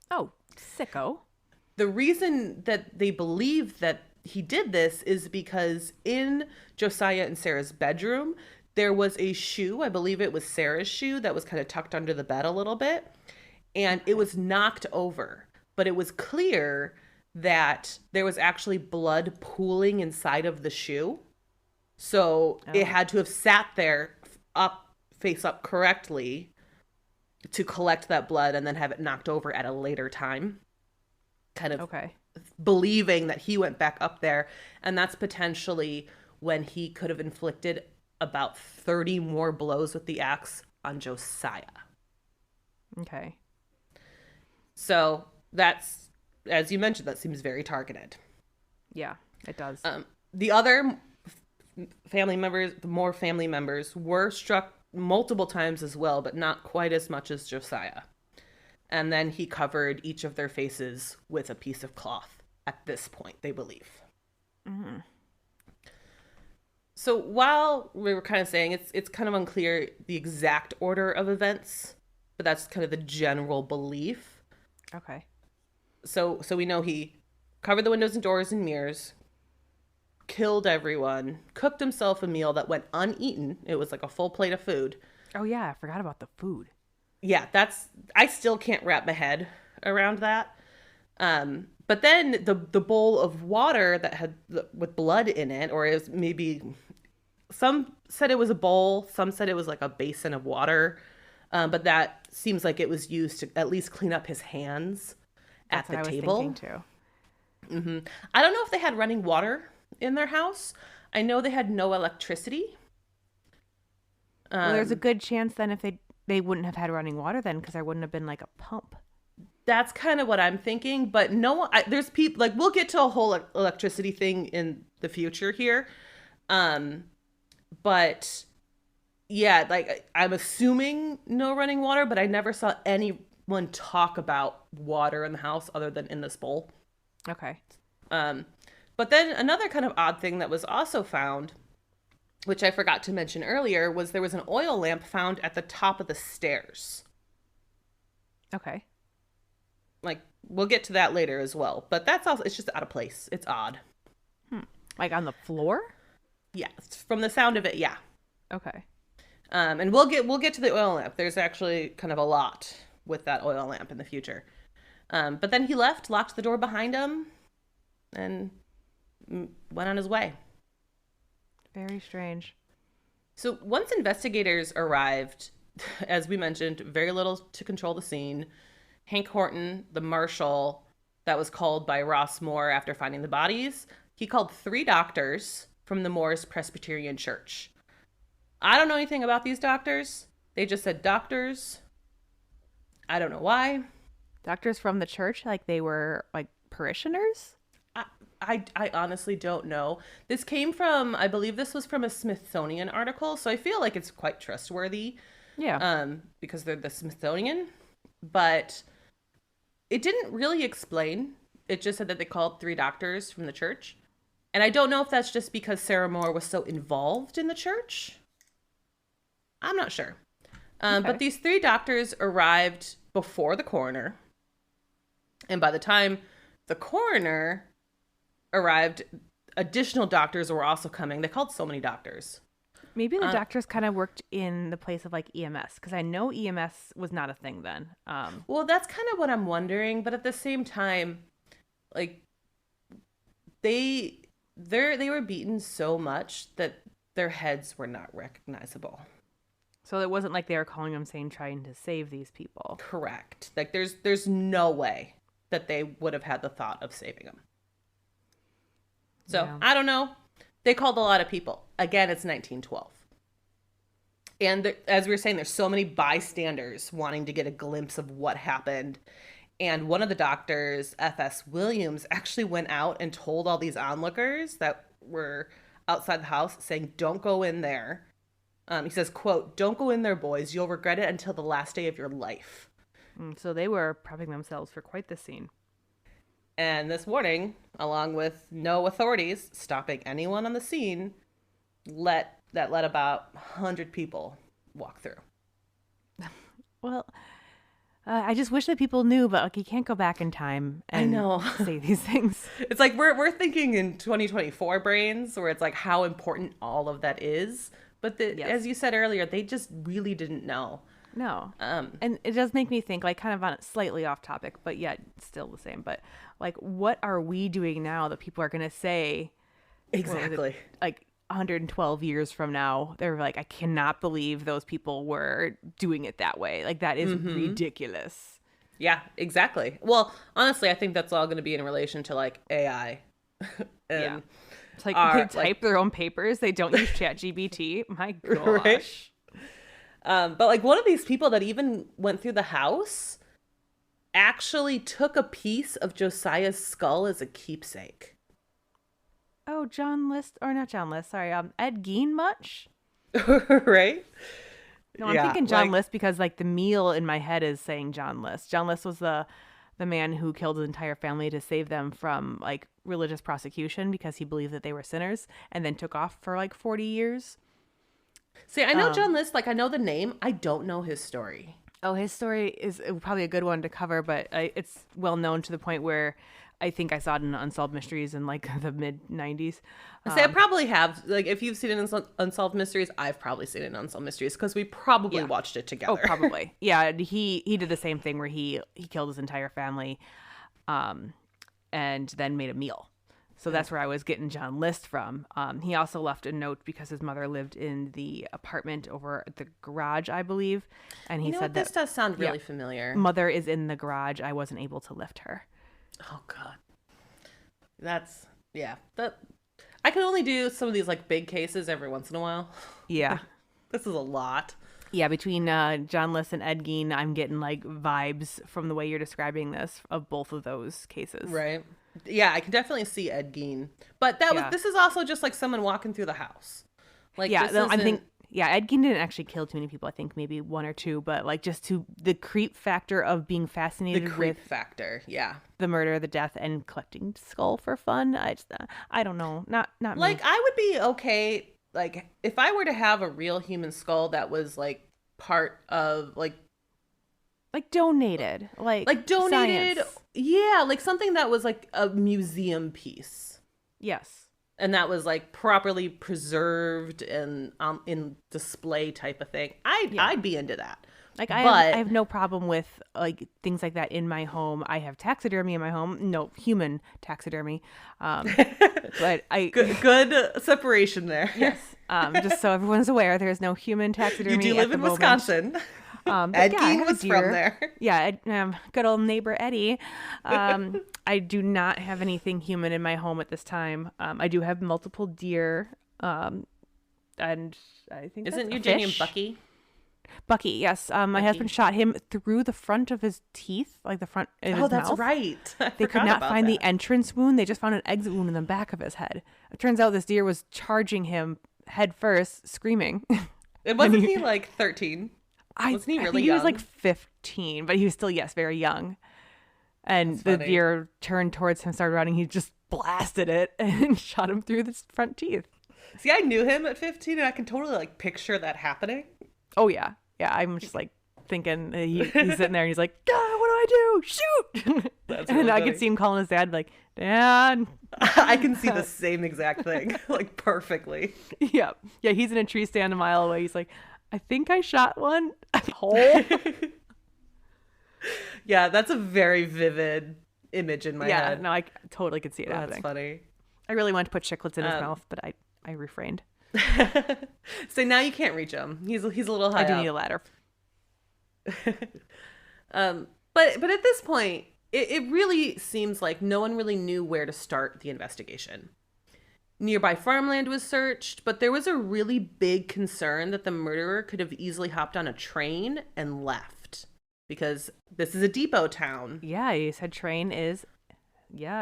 Oh, sicko. The reason that they believe that he did this is because in Josiah and Sara's bedroom, there was a shoe. I believe it was Sara's shoe that was kind of tucked under the bed a little bit. And it was knocked over. But it was clear that there was actually blood pooling inside of the shoe. So it had to have sat there face up correctly to collect that blood and then have it knocked over at a later time. Kind of believing that he went back up there. And that's potentially when he could have inflicted about 30 more blows with the axe on Josiah. Okay. So that's, as you mentioned, that seems very targeted. Yeah, it does. The other family members, the Moore family members, were struck multiple times as well, but not quite as much as Josiah. And then he covered each of their faces with a piece of cloth at this point, they believe. Mm-hmm. So while we were kind of saying it's kind of unclear the exact order of events, but that's kind of the general belief. Okay. So we know he covered the windows and doors and mirrors, killed everyone, cooked himself a meal that went uneaten. It was like a full plate of food. Oh yeah, I forgot about the food. Yeah, I still can't wrap my head around that. But then the bowl of water that had with blood in it, or it was maybe, some said it was a bowl, some said it was like a basin of water. But that seems like it was used to at least clean up his hands at the table. That's what I was thinking too. I don't know if they had running water in their house. I know they had no electricity. Well, there's a good chance then if they wouldn't have had running water then, because there wouldn't have been like a pump. That's kind of what I'm thinking, but there's people like we'll get to a whole electricity thing in the future here. But yeah, like I'm assuming no running water, but I never saw anyone talk about water in the house other than in this bowl. Okay. But then another kind of odd thing that was also found, which I forgot to mention earlier, was there was an oil lamp found at the top of the stairs. Okay. Like, we'll get to that later as well. But that's also, it's just out of place. It's odd. Like on the floor? Yeah, from the sound of it, yeah. Okay. And we'll get to the oil lamp. There's actually kind of a lot with that oil lamp in the future. But then he left, locked the door behind him, and went on his way. Very strange. So once investigators arrived, as we mentioned, very little to control the scene. Hank Horton, the marshal that was called by Ross Moore after finding the bodies, he called 3 doctors from the Moores Presbyterian Church. I don't know anything about these doctors. They just said doctors. I don't know why. Doctors from the church, like they were like parishioners? I honestly don't know. This came from, I believe this was from a Smithsonian article, so I feel like it's quite trustworthy. Yeah. Because they're the Smithsonian. But it didn't really explain. It just said that they called 3 doctors from the church. And I don't know if that's just because Sara Moore was so involved in the church. I'm not sure. Okay. But these 3 doctors arrived before the coroner. And by the time the coroner arrived, additional doctors were also coming. They called so many doctors. Maybe the doctors kind of worked in the place of like EMS, because I know EMS was not a thing then. Well, that's kind of what I'm wondering, but at the same time, like they were beaten so much that their heads were not recognizable. So it wasn't like they were calling them saying trying to save these people. Correct. Like there's no way that they would have had the thought of saving them. So, Yeah. I don't know. They called a lot of people. Again, it's 1912. And as we were saying, there's so many bystanders wanting to get a glimpse of what happened. And one of the doctors, F.S. Williams, actually went out and told all these onlookers that were outside the house saying, don't go in there. He says, quote, don't go in there, boys. You'll regret it until the last day of your life. So they were prepping themselves for quite the scene. And this warning, along with no authorities stopping anyone on the scene, let about 100 people walk through. Well, I just wish that people knew, but like you can't go back in time and say these things. It's like we're thinking in 2024 brains, where it's like how important all of that is. But as you said earlier, they just really didn't know. No. And it does make me think, like, kind of on slightly off topic, but yet still the same. But like, what are we doing now that people are going to say? Exactly. Like 112 years from now, they're like, I cannot believe those people were doing it that way. Like, that is ridiculous. Yeah, exactly. Well, honestly, I think that's all going to be in relation to like AI. Yeah. It's like they type their own papers. They don't use ChatGPT. My gosh. Right? But like one of these people that even went through the house actually took a piece of Josiah's skull as a keepsake. Oh, Ed Gein much? Right? No, I'm thinking John List because like the meal in my head is saying John List. John List was the man who killed his entire family to save them from like religious prosecution because he believed that they were sinners, and then took off for like 40 years. See, I know John List, like I know the name. I don't know his story. Oh, his story is probably a good one to cover, but it's well known to the point where I think I saw it in Unsolved Mysteries in like the mid 90s. I probably have. Like, if you've seen it in Unsolved Mysteries, I've probably seen it in Unsolved Mysteries because we probably watched it together. Oh, probably. Yeah, he did the same thing where he killed his entire family, and then made a meal. So that's where I was getting John List from. He also left a note because his mother lived in the apartment over at the garage, I believe, and he said this does sound really familiar. Mother is in the garage. I wasn't able to lift her. Oh God, that's That I can only do some of these like big cases every once in a while. Yeah, this is a lot. Yeah, between John List and Ed Gein, I'm getting like vibes from the way you're describing this of both of those cases. Right. Yeah, I can definitely see Ed Gein. But Yeah. this is also just like someone walking through the house. Like Yeah, this no, I isn't think Ed Gein didn't actually kill too many people. I think maybe one or two, but like just to the creep factor of being the fascinated creep with factor. Yeah. the murder, the death, and collecting skull for fun. I don't know, not Like me. I would be okay like if I were to have a real human skull that was like part of Like donated, like donated, science. yeah, like something that was like a museum piece. Yes. And that was like properly preserved and in display type of thing. I'd be into that. Like But I have no problem with like things like that in my home. I have taxidermy in my home. No, human taxidermy. But I good separation there. yes. Just so everyone's aware, there is no human You taxidermy. do at live the in moment. Wisconsin. But Ed yeah, I Gein have a was from deer. there. Yeah, good old neighbor Eddie. I do not have anything human in my home at this time. I do have multiple deer, and I think Isn't that's your a deer named fish. Bucky? Bucky, yes. My husband shot him through the front of his teeth, like the front of Oh, his that's mouth. right. I They could forgot not about find the that. entrance wound. They just found an exit wound in the back of his head. It turns out this deer was charging him head first, screaming. It wasn't he like 13? Wasn't he I really think he was young? like 15, but he was still, yes, very young. And That's the funny. deer turned towards him, started running. He just blasted it and shot him through the front teeth. See, I knew him at 15 and I can totally like picture that happening. Oh, yeah. Yeah, I'm just like thinking he's sitting there and he's like, God, what do I do? Shoot! That's And really I funny. could see him calling his dad, like, Dad. I can see the same exact thing, like perfectly. Yeah. Yeah, he's in a tree stand a mile away. He's like, I think I shot one. Hole. Yeah, that's a very vivid image in my Yeah, head. no, I totally could see it That's happening. funny. I really wanted to put chiclets in his mouth, but I refrained. So now you can't reach him. He's a little high I do up. need a ladder. But at this point, it really seems like no one really knew where to start the investigation. Nearby farmland was searched, but there was a really big concern that the murderer could have easily hopped on a train and left. Because this is a depot town. Yeah, you said train is,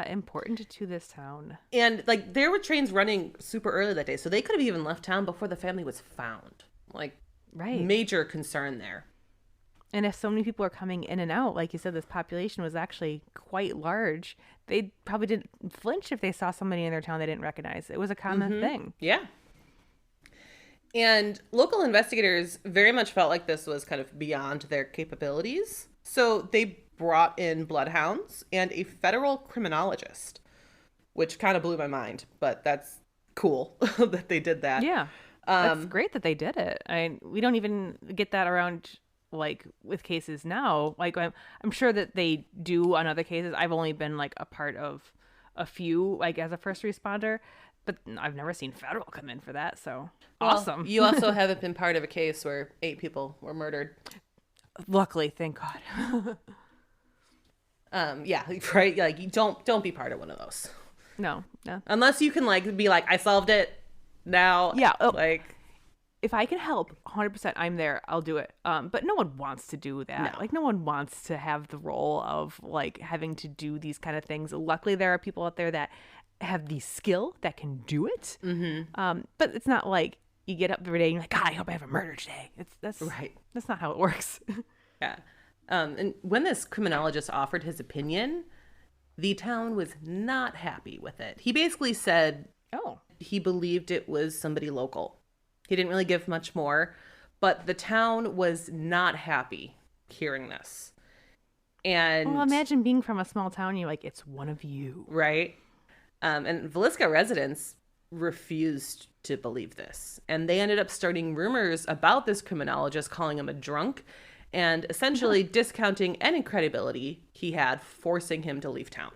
important to this town. And like there were trains running super early that day, so they could have even left town before the family was found. Like Right. major concern there. And if so many people are coming in and out, like you said, this population was actually quite large. They probably didn't flinch if they saw somebody in their town they didn't recognize. It was a common thing. Yeah. And local investigators very much felt like this was kind of beyond their capabilities. So they brought in bloodhounds and a federal criminologist, which kind of blew my mind, but that's cool that they did that. Yeah. That's great that they did it. We don't even get that around like with cases now. Like I'm sure that they do on other cases. I've only been like a part of a few like as a first responder, but I've never seen federal come in for that. So awesome. Well, you also haven't been part of a case where 8 people were murdered. Luckily, thank God. Yeah, right. Like you don't be part of one of those No. unless you can like be like I solved it now. Yeah, like If I can help, 100%, I'm there. I'll do it. But no one wants to do that. No. Like, no one wants to have the role of, like, having to do these kind of things. Luckily, there are people out there that have the skill that can do it. Mm-hmm. But it's not like you get up every day and you're like, God, I hope I have a murder today. That's Right. That's not how it works. yeah. And when this criminologist offered his opinion, the town was not happy with it. He basically said Oh. he believed it was somebody local. He didn't really give much more, but the town was not happy hearing this. And Well, imagine being from a small town. You're like, it's one of you. right? And Villisca residents refused to believe this. And they ended up starting rumors about this criminologist, calling him a drunk, and essentially discounting any credibility he had, forcing him to leave town.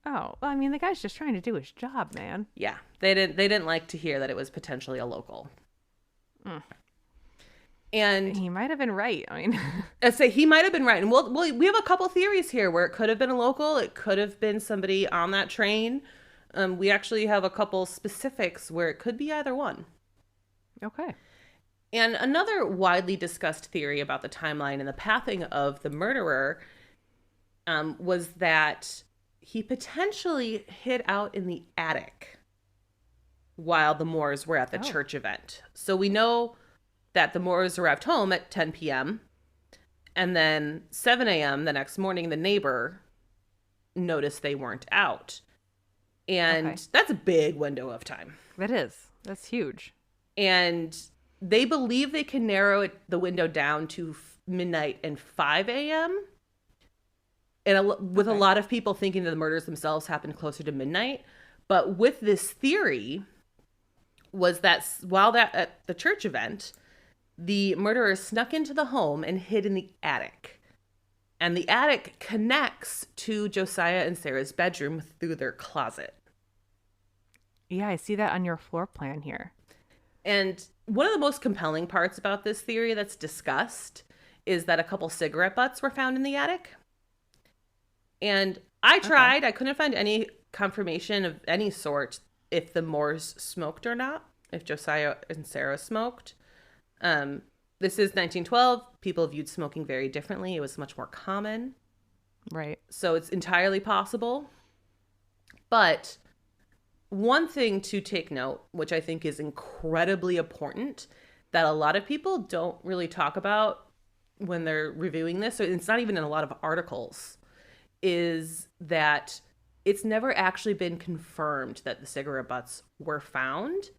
Oh, well, I mean, the guy's just trying to do his job, man. Yeah, they didn't like to hear that it was potentially a local. And He might have been right. I mean, I say he might have been right. And we have a couple theories here where it could have been a local. It could have been somebody on that train. We actually have a couple specifics where it could be either one. okay. And another widely discussed theory about the timeline and the pathing of the murderer was that he potentially hid out in the attic while the Moores were at the church event. So we know that the Moores arrived home at 10 p.m. and then 7 a.m. the next morning, the neighbor noticed they weren't out. And that's a big window of time. That is. That's huge. And they believe they can narrow the window down to midnight and 5 a.m. And with a lot of people thinking that the murders themselves happened closer to midnight. But with this theory was that while at the church event, the murderer snuck into the home and hid in the attic. And the attic connects to Josiah and Sara's bedroom through their closet. Yeah, I see that on your floor plan here. And one of the most compelling parts about this theory that's discussed is that a couple cigarette butts were found in the attic. And I tried. I couldn't find any confirmation of any sort if the Moores smoked or not, if Josiah and Sara smoked. This is 1912. People viewed smoking very differently. It was much more common. Right. So it's entirely possible. But one thing to take note, which I think is incredibly important, that a lot of people don't really talk about when they're reviewing this, so it's not even in a lot of articles, is that it's never actually been confirmed that the cigarette butts were found.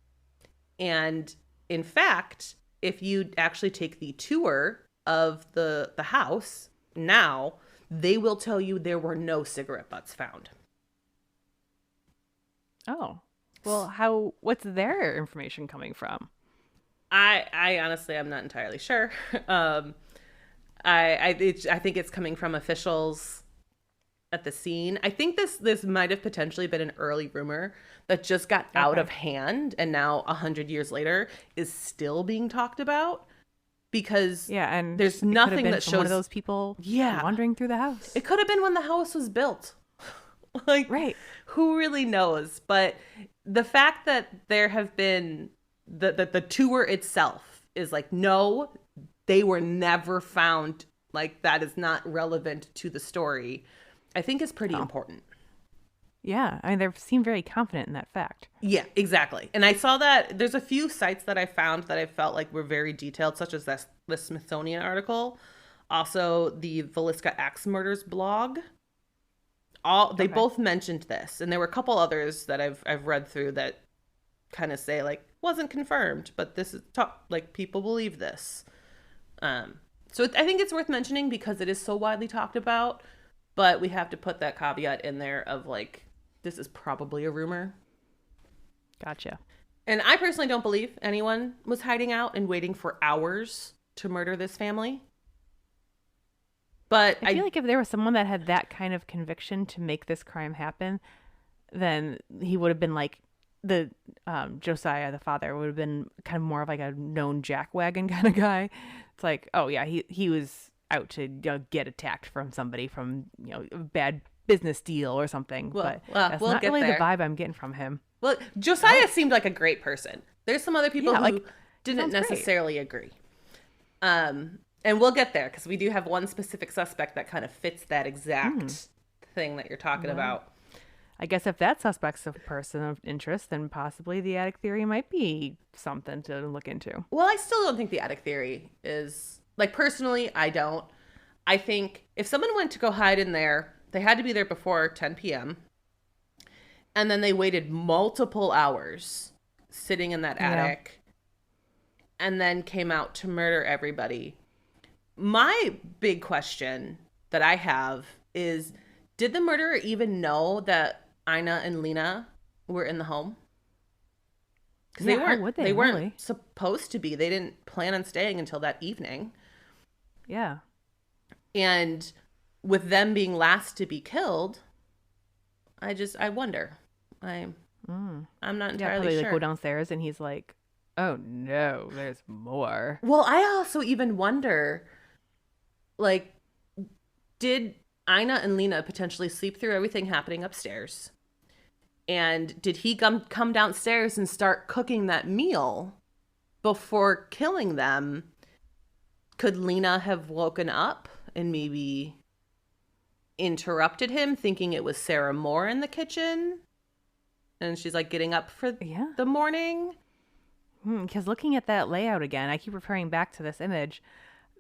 And in fact, if you actually take the tour of the house now, they will tell you there were no cigarette butts found. Oh, well, what's their information coming from? I honestly, I'm not entirely sure. I think it's coming from officials at the scene. I think this might have potentially been an early rumor that just got out of hand and now 100 years later is still being talked about because and there's nothing that shows one of those people wandering through the house. It could have been when the house was built. Right. Who really knows? But the fact that there have been the tour itself is like, no, they were never found. Like, that is not relevant to the story. I think is pretty important. Yeah. I mean, they seem very confident in that fact. Yeah, exactly. And I saw that there's a few sites that I found that I felt like were very detailed, such as the Smithsonian article. Also, the Villisca Axe Murders blog. They both mentioned this, and there were a couple others that I've read through that kind of say like wasn't confirmed, but this is like people believe this. So I think it's worth mentioning because it is so widely talked about, but we have to put that caveat in there of like this is probably a rumor. Gotcha. And I personally don't believe anyone was hiding out and waiting for hours to murder this family. But I feel like if there was someone that had that kind of conviction to make this crime happen, then he would have been like the Josiah, the father, would have been kind of more of like a known jackwagon kind of guy. It's like, oh yeah, he was out to get attacked from somebody from a bad business deal or something. But that's not really the vibe I'm getting from him. Well, Josiah seemed like a great person. There's some other people who didn't necessarily agree. And we'll get there because we do have one specific suspect that kind of fits that exact thing that you're talking about. I guess if that suspect's a person of interest, then possibly the attic theory might be something to look into. Well, I still don't think the attic theory is, like, personally, I don't. I think if someone went to go hide in there, they had to be there before 10 p.m. And then they waited multiple hours sitting in that attic and then came out to murder everybody. My big question that I have is, did the murderer even know that Ina and Lena were in the home? Because they weren't supposed to be. They didn't plan on staying until that evening. Yeah. And with them being last to be killed, I wonder. I'm not entirely sure. Like go downstairs and he's like, oh no, there's more. Well, I also even wonder, like, did Ina and Lena potentially sleep through everything happening upstairs? And did he come downstairs and start cooking that meal before killing them, could Lena have woken up and maybe interrupted him thinking it was Sara Moore in the kitchen? And she's like getting up for the morning? Because looking at that layout again, I keep referring back to this image.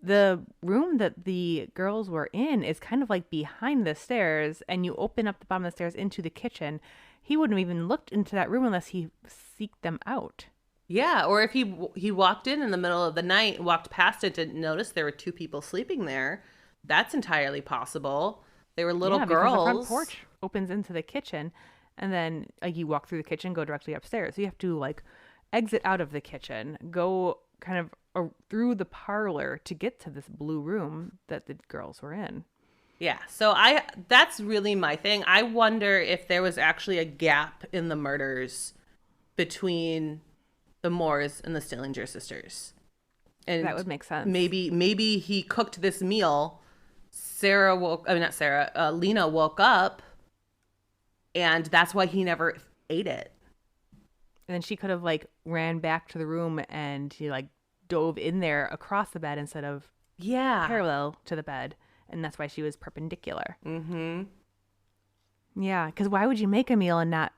The room that the girls were in is kind of like behind the stairs, and you open up the bottom of the stairs into the kitchen. He wouldn't have even looked into that room unless he seeked them out. Yeah, or if he walked in the middle of the night, walked past it, didn't notice there were two people sleeping there. That's entirely possible. They were little girls. The front porch opens into the kitchen, and then like you walk through the kitchen, go directly upstairs. So you have to like exit out of the kitchen, go kind of through the parlor to get to this blue room that the girls were in. Yeah, so that's really my thing. I wonder if there was actually a gap in the murders between the Moores and the Stillinger sisters. And that would make sense. Maybe he cooked this meal. Lena woke up, and that's why he never ate it. And then she could have like ran back to the room and he like dove in there across the bed instead of parallel to the bed, and that's why she was perpendicular. Yeah, because why would you make a meal and not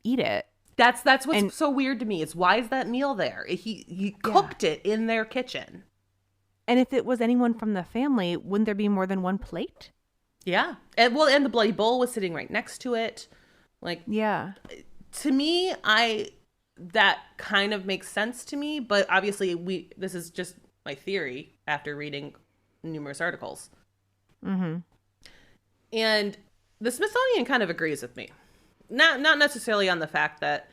eat it? That's what's so weird to me, is why is that meal there? He cooked it in their kitchen. And if it was anyone from the family, wouldn't there be more than one plate? Yeah, and the bloody bowl was sitting right next to it. Like, yeah, to me, that kind of makes sense to me, but obviously this is just my theory after reading numerous articles. And the Smithsonian kind of agrees with me. Not necessarily on the fact that...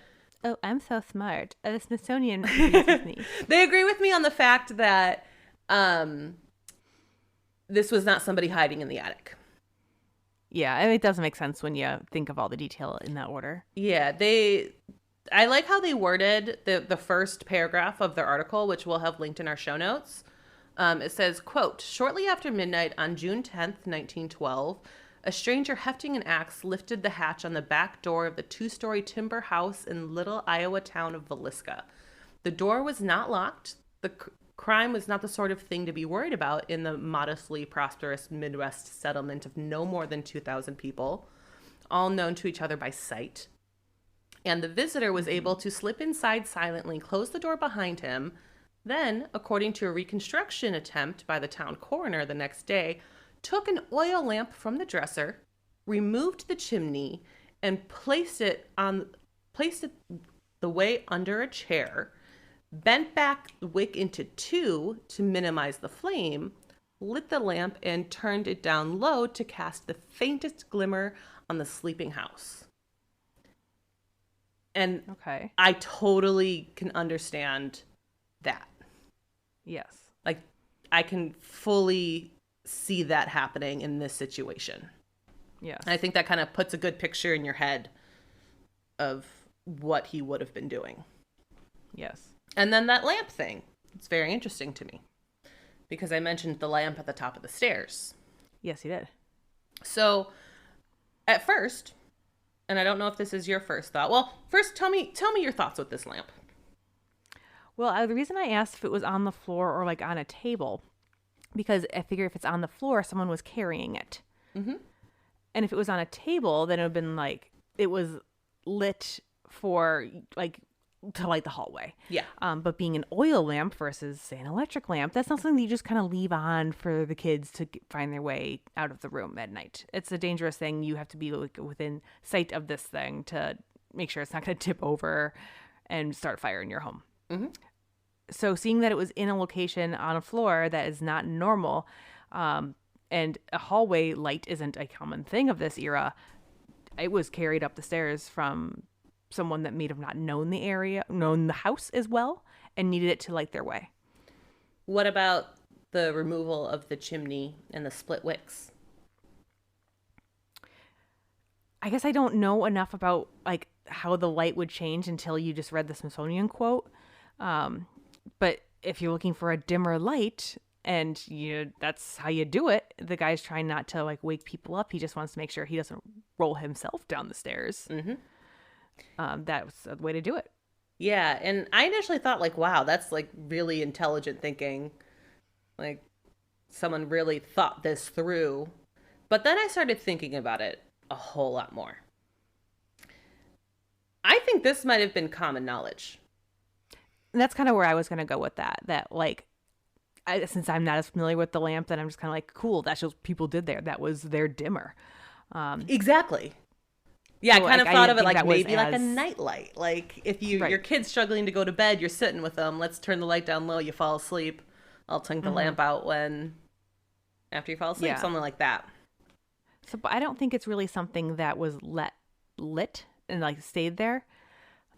Oh, I'm so smart. The Smithsonian agrees with me. They agree with me on the fact that this was not somebody hiding in the attic. Yeah, and it doesn't make sense when you think of all the detail in that order. Yeah, I like how they worded the first paragraph of their article, which we'll have linked in our show notes. It says, quote, "Shortly after midnight on June 10th, 1912, a stranger hefting an axe lifted the hatch on the back door of the 2-story timber house in little Iowa town of Villisca. The door was not locked. The crime was not the sort of thing to be worried about in the modestly prosperous Midwest settlement of no more than 2,000 people, all known to each other by sight. And the visitor was able to slip inside silently, close the door behind him. Then, according to a reconstruction attempt by the town coroner the next day, took an oil lamp from the dresser, removed the chimney, and placed it the way under a chair, bent back the wick into 2 to minimize the flame, lit the lamp, and turned it down low to cast the faintest glimmer on the sleeping house." And I totally can understand that. Yes. Like, I can fully see that happening in this situation. Yes. And I think that kind of puts a good picture in your head of what he would have been doing. Yes. And then that lamp thing. It's very interesting to me because I mentioned the lamp at the top of the stairs. Yes, you did. So at first, and I don't know if this is your first thought. Well, first tell me your thoughts with this lamp. Well, the reason I asked if it was on the floor or like on a table, because I figure if it's on the floor, someone was carrying it. And if it was on a table, then it would have been like it was lit for like to light the hallway. Yeah. But being an oil lamp versus say an electric lamp, that's not something that you just kind of leave on for the kids to find their way out of the room at night. It's a dangerous thing. You have to be like within sight of this thing to make sure it's not going to tip over and start fire in your home. So seeing that it was in a location on a floor that is not normal, and a hallway light isn't a common thing of this era, it was carried up the stairs from someone that may have not known the house as well, and needed it to light their way. What about the removal of the chimney and the split wicks? I guess I don't know enough about like how the light would change until you just read the Smithsonian quote. But if you're looking for a dimmer light and that's how you do it, the guy's trying not to like wake people up. He just wants to make sure he doesn't roll himself down the stairs. That was the way to do it. Yeah, and I initially thought like, wow, that's like really intelligent thinking. Like someone really thought this through. But then I started thinking about it a whole lot more. I think this might have been common knowledge. And that's kind of where I was going to go with that. That like, since I'm not as familiar with the lamp, then I'm just kind of like, cool. That's just people did there. That was their dimmer. Exactly. Yeah, So, I kind of like, I thought didn't of it think like that was maybe like a as- nightlight. Like if your Right. kid's struggling to go to bed, you're sitting with them. Let's turn the light down low. You fall asleep. I'll turn the lamp out when after you fall asleep. Yeah. Something like that. So, but I don't think it's really something that was lit and like stayed there.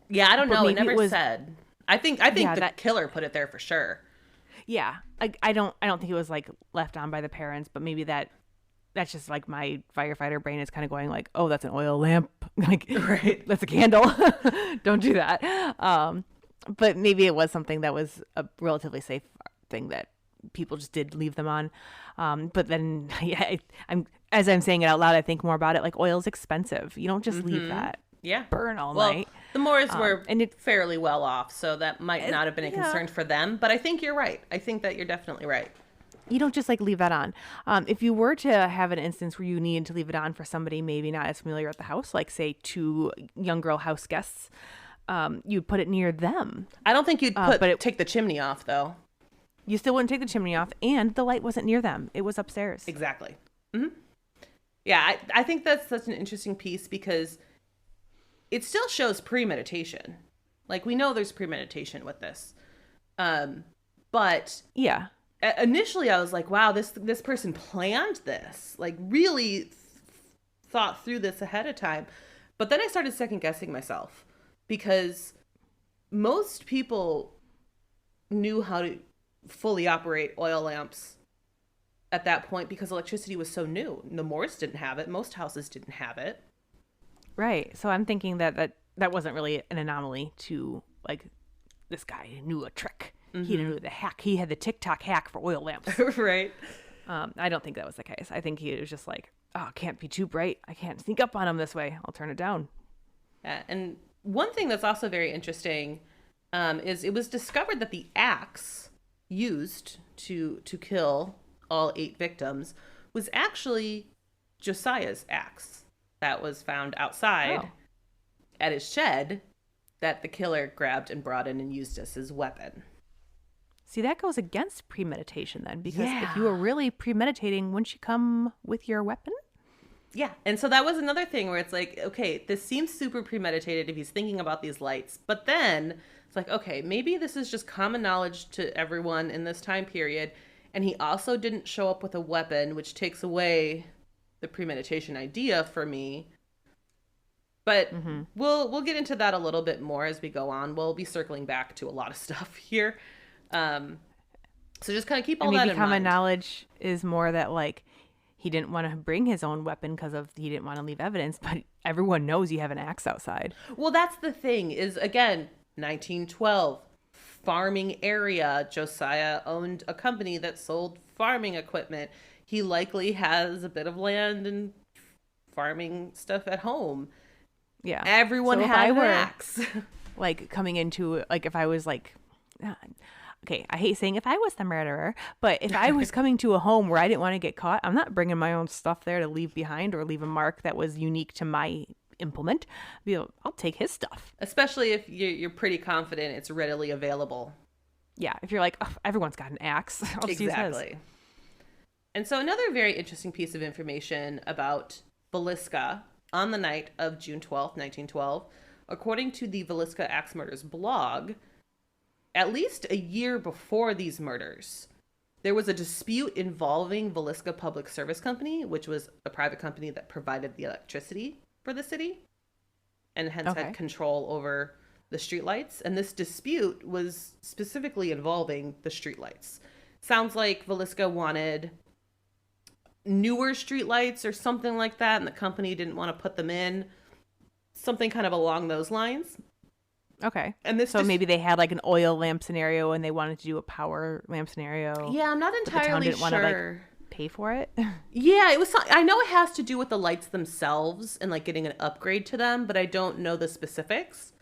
Yeah, I don't But know. It maybe it never was- said. I think Yeah, the that- killer put it there for sure. Yeah, I don't think it was like left on by the parents, but maybe that's just like my firefighter brain is kind of going like, oh, that's an oil lamp, like Right. that's a candle. Don't do that. But maybe it was something that was a relatively safe thing that people just did leave them on. But then, yeah, as I'm saying it out loud, I think more about it. Like oil's expensive. You don't just leave that Yeah. burn all Well, night. the Moores were and it- fairly well off, so that might not have been a yeah. concern for them. But I think you're right. I think that you're definitely right. You don't just like leave that on. If you were to have an instance where you needed to leave it on for somebody maybe not as familiar at the house, like say two young girl house guests, you'd put it near them. I don't think you'd but take the chimney off, though. You still wouldn't take the chimney off, and the light wasn't near them. It was upstairs. Exactly. Yeah, I think that's such an interesting piece because it still shows premeditation. Like, we know there's premeditation with this. But Yeah. initially I was like, wow, this person planned this. Like, really thought through this ahead of time. But then I started second guessing myself because most people knew how to fully operate oil lamps at that point because electricity was so new. The Moors didn't have it. Most houses didn't have it. Right. So I'm thinking that wasn't really an anomaly to like this guy knew a trick. He knew the hack. He had the TikTok hack for oil lamps. Right. I don't think that was the case. I think he was just like, oh, it can't be too bright. I can't sneak up on him this way. I'll turn it down. Yeah, and one thing that's also very interesting is it was discovered that the axe used to kill all 8 victims was actually Josiah's axe that was found outside Oh. at his shed that the killer grabbed and brought in and used as his weapon. See, that goes against premeditation then, because if Yeah. you were really premeditating, wouldn't you come with your weapon? Yeah. And so that was another thing where it's like, okay, this seems super premeditated if he's thinking about these lights. But then it's like, okay, maybe this is just common knowledge to everyone in this time period. And he also didn't show up with a weapon, which takes away the premeditation idea for me. But we'll get into that a little bit more as we go on. We'll be circling back to a lot of stuff here. So just kind of keep all And that maybe in common mind. knowledge is more that like he didn't want to bring his own weapon because of he didn't want to leave evidence, but everyone knows you have an axe outside. Well, that's the thing is, again, 1912, farming area. Josiah owned a company that sold farming equipment. He likely has a bit of land and farming stuff at home. Yeah. Everyone So if had I an were axe. like coming into like if I was like okay, I hate saying if I was the murderer, but if I was coming to a home where I didn't want to get caught, I'm not bringing my own stuff there to leave behind or leave a mark that was unique to my implement. I'll take his stuff. Especially if you're pretty confident it's readily available. Yeah, if you're like, oh, everyone's got an axe. I'll just use his. Exactly. And so another very interesting piece of information about Villisca on the night of June 12th, 1912, according to the Villisca Axe Murders blog, at least a year before these murders, there was a dispute involving Villisca Public Service Company, which was a private company that provided the electricity for the city and hence Okay. had control over the streetlights. And this dispute was specifically involving the streetlights. Sounds like Villisca wanted newer streetlights or something like that, and the company didn't want to put them in. Something kind of along those lines. Okay. And this So just- maybe they had like an oil lamp scenario and they wanted to do a power lamp scenario. Yeah, I'm not but the town entirely didn't want to like sure. pay for it. Yeah, it was. I know it has to do with the lights themselves and like getting an upgrade to them, but I don't know the specifics.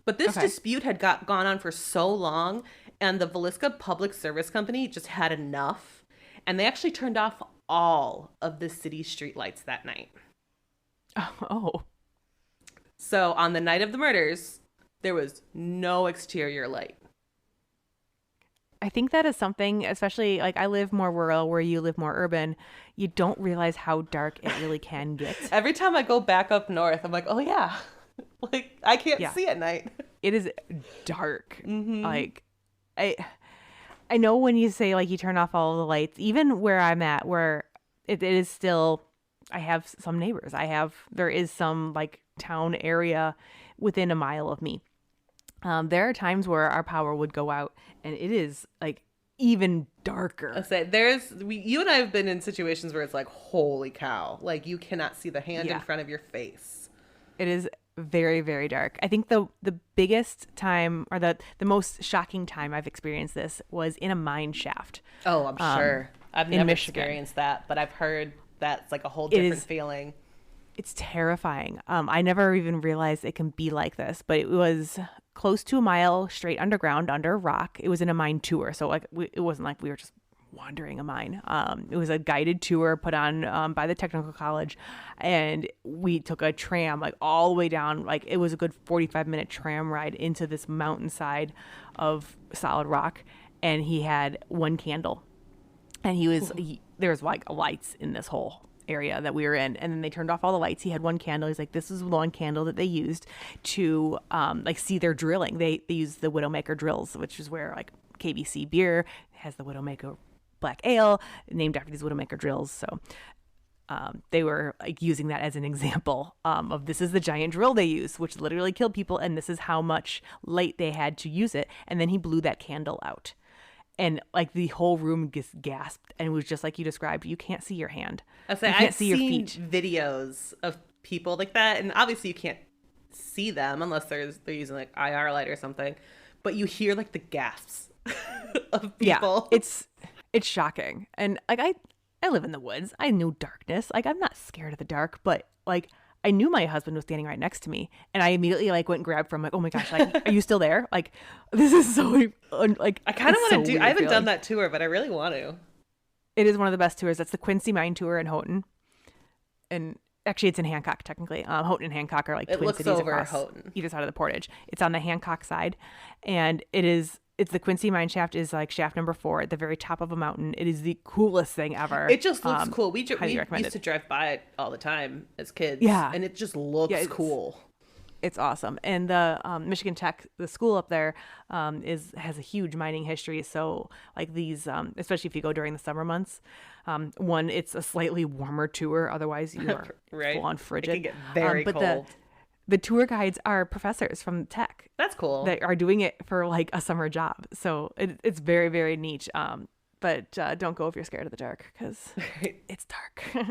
But this dispute had gone on for so long, and the Villisca Public Service Company just had enough, and they actually turned off all of the city's streetlights that night. Oh. So on the night of the murders, there was no exterior light. I think that is something, especially like I live more rural where you live more urban, you don't realize how dark it really can get. Every time I go back up north, I'm like, oh yeah, like I can't see at night. It is dark. Like I know when you say like you turn off all the lights, even where I'm at, where it is still, I have some neighbors. There is some like town area within a mile of me. There are times where our power would go out and it is like even darker. I say you and I have been in situations where it's like, holy cow, like you cannot see the hand in front of your face. It is very, very dark. I think the biggest time or the most shocking time I've experienced this was in a mine shaft. Oh, I'm sure. I've never experienced that, but I've heard that's like a whole different feeling. It's terrifying. I never even realized it can be like this, but it was close to a mile straight underground under a rock. It was in a mine tour. So like it wasn't like we were just wandering a mine. It was a guided tour put on by the technical college, and we took a tram like all the way down. Like it was a good 45-minute tram ride into this mountainside of solid rock, and he had one candle, and there was like lights in this whole area that we were in, and then they turned off all the lights. He had one candle. He's like, this is the one candle that they used to like see their drilling. They used the Widowmaker drills, which is where like KBC beer has the Widowmaker black ale named after these Widowmaker drills. So they were like using that as an example of this is the giant drill they use, which literally killed people, and this is how much light they had to use it. And then he blew that candle out, and like the whole room just gasped, and it was just like you described. You can't see your hand. I've seen your feet. Videos of people like that, and obviously you can't see them unless they're using like IR light or something. But you hear like the gasps of people. Yeah, it's shocking. And like I live in the woods. I knew darkness. Like I'm not scared of the dark, but like I knew my husband was standing right next to me, and I immediately like went and grabbed from like, oh my gosh, like are you still there? Like this is so like I kind of want to do. I haven't done that tour, but I really want to. It is one of the best tours. That's the Quincy Mine Tour in Houghton, and actually it's in Hancock technically. Houghton and Hancock are like twin cities across Houghton, either side of the portage. It's on the Hancock side, and it's the Quincy Mine Shaft is like shaft number 4 at the very top of a mountain. It is the coolest thing ever. It just looks cool. We used to drive by it all the time as kids. Yeah, and it just looks cool. It's awesome. And the Michigan Tech, the school up there, has a huge mining history. So like these, especially if you go during the summer months, it's a slightly warmer tour. Otherwise, you are full on frigid. It can get very cold. The tour guides are professors from Tech. That's cool. They are doing it for like a summer job. So it's very, very neat. But don't go if you're scared of the dark, because it's dark.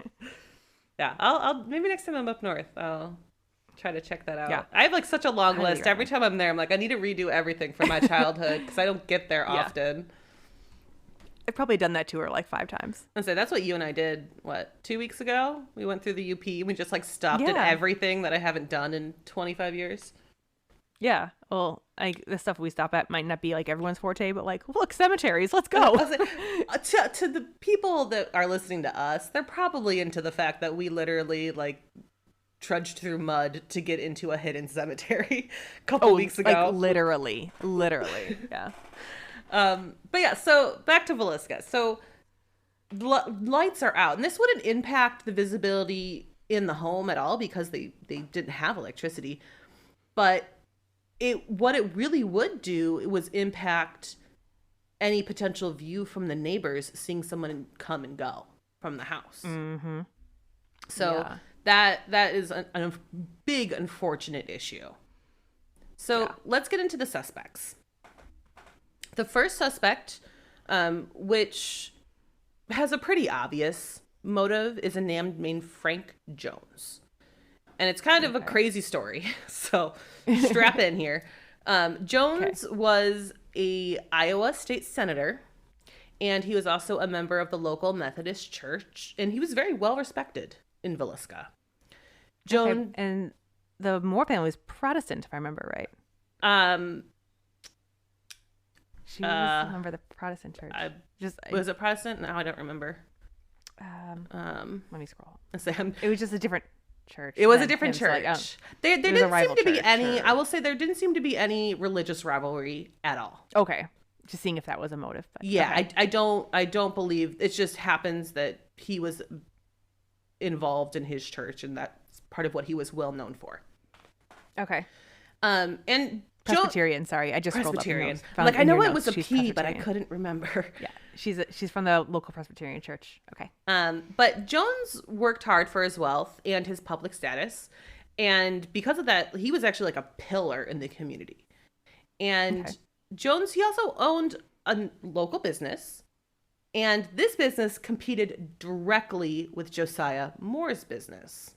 Yeah, I'll maybe next time I'm up north, I'll try to check that out. Yeah. I have like such a long list. Every time I'm there, I'm like, I need to redo everything from my childhood because I don't get there often. I've probably done that tour like 5 times. And so that's what you and I did, 2 weeks ago? We went through the UP. We just like stopped at everything that I haven't done in 25 years. Yeah. Well, like the stuff we stop at might not be like everyone's forte, but like, look, cemeteries, let's go. To the people that are listening to us, they're probably into the fact that we literally like trudged through mud to get into a hidden cemetery a couple weeks ago. Like literally. Yeah. But yeah, so back to Villisca. So lights are out, and this wouldn't impact the visibility in the home at all because they didn't have electricity. But what it really would do was impact any potential view from the neighbors seeing someone come and go from the house. Mm-hmm. So that is a big unfortunate issue. So let's get into the suspects. The first suspect, which has a pretty obvious motive, is a man named Frank Jones. And it's kind of a crazy story, so strap in here. Jones was a Iowa state senator, and he was also a member of the local Methodist church, and he was very well respected in Villisca. And the Moore family was Protestant, if I remember right. She was a member of the Protestant church. Was it Protestant? No, I don't remember. Let me scroll. It was just a different church. It was a different church. There didn't seem to be any. Sure. I will say there didn't seem to be any religious rivalry at all. Okay, just seeing if that was a motive. But, yeah, okay. I don't believe it. Just happens that he was involved in his church, and that's part of what he was well known for. Okay. And Presbyterian. Sorry, I just Presbyterian. Scrolled up I know it was a P, but I couldn't remember. Yeah, she's from the local Presbyterian church. Okay. But Jones worked hard for his wealth and his public status, and because of that, he was actually like a pillar in the community. And Jones, he also owned a local business, and this business competed directly with Josiah Moore's business.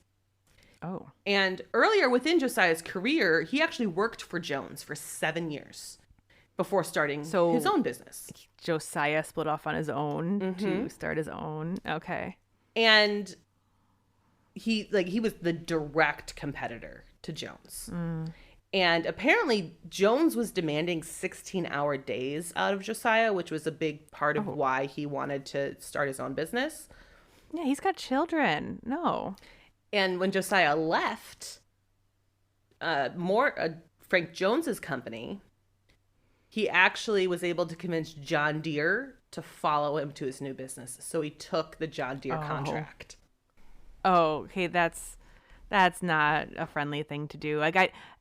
Oh. And earlier within Josiah's career, he actually worked for Jones for 7 years before starting his own business. Josiah split off on his own to start his own. Okay. And he was the direct competitor to Jones. And apparently Jones was demanding 16-hour days out of Josiah, which was a big part of why he wanted to start his own business. Yeah, he's got children. No. And when Josiah left Frank Jones's company, he actually was able to convince John Deere to follow him to his new business. So he took the John Deere contract. Oh, okay. That's not a friendly thing to do.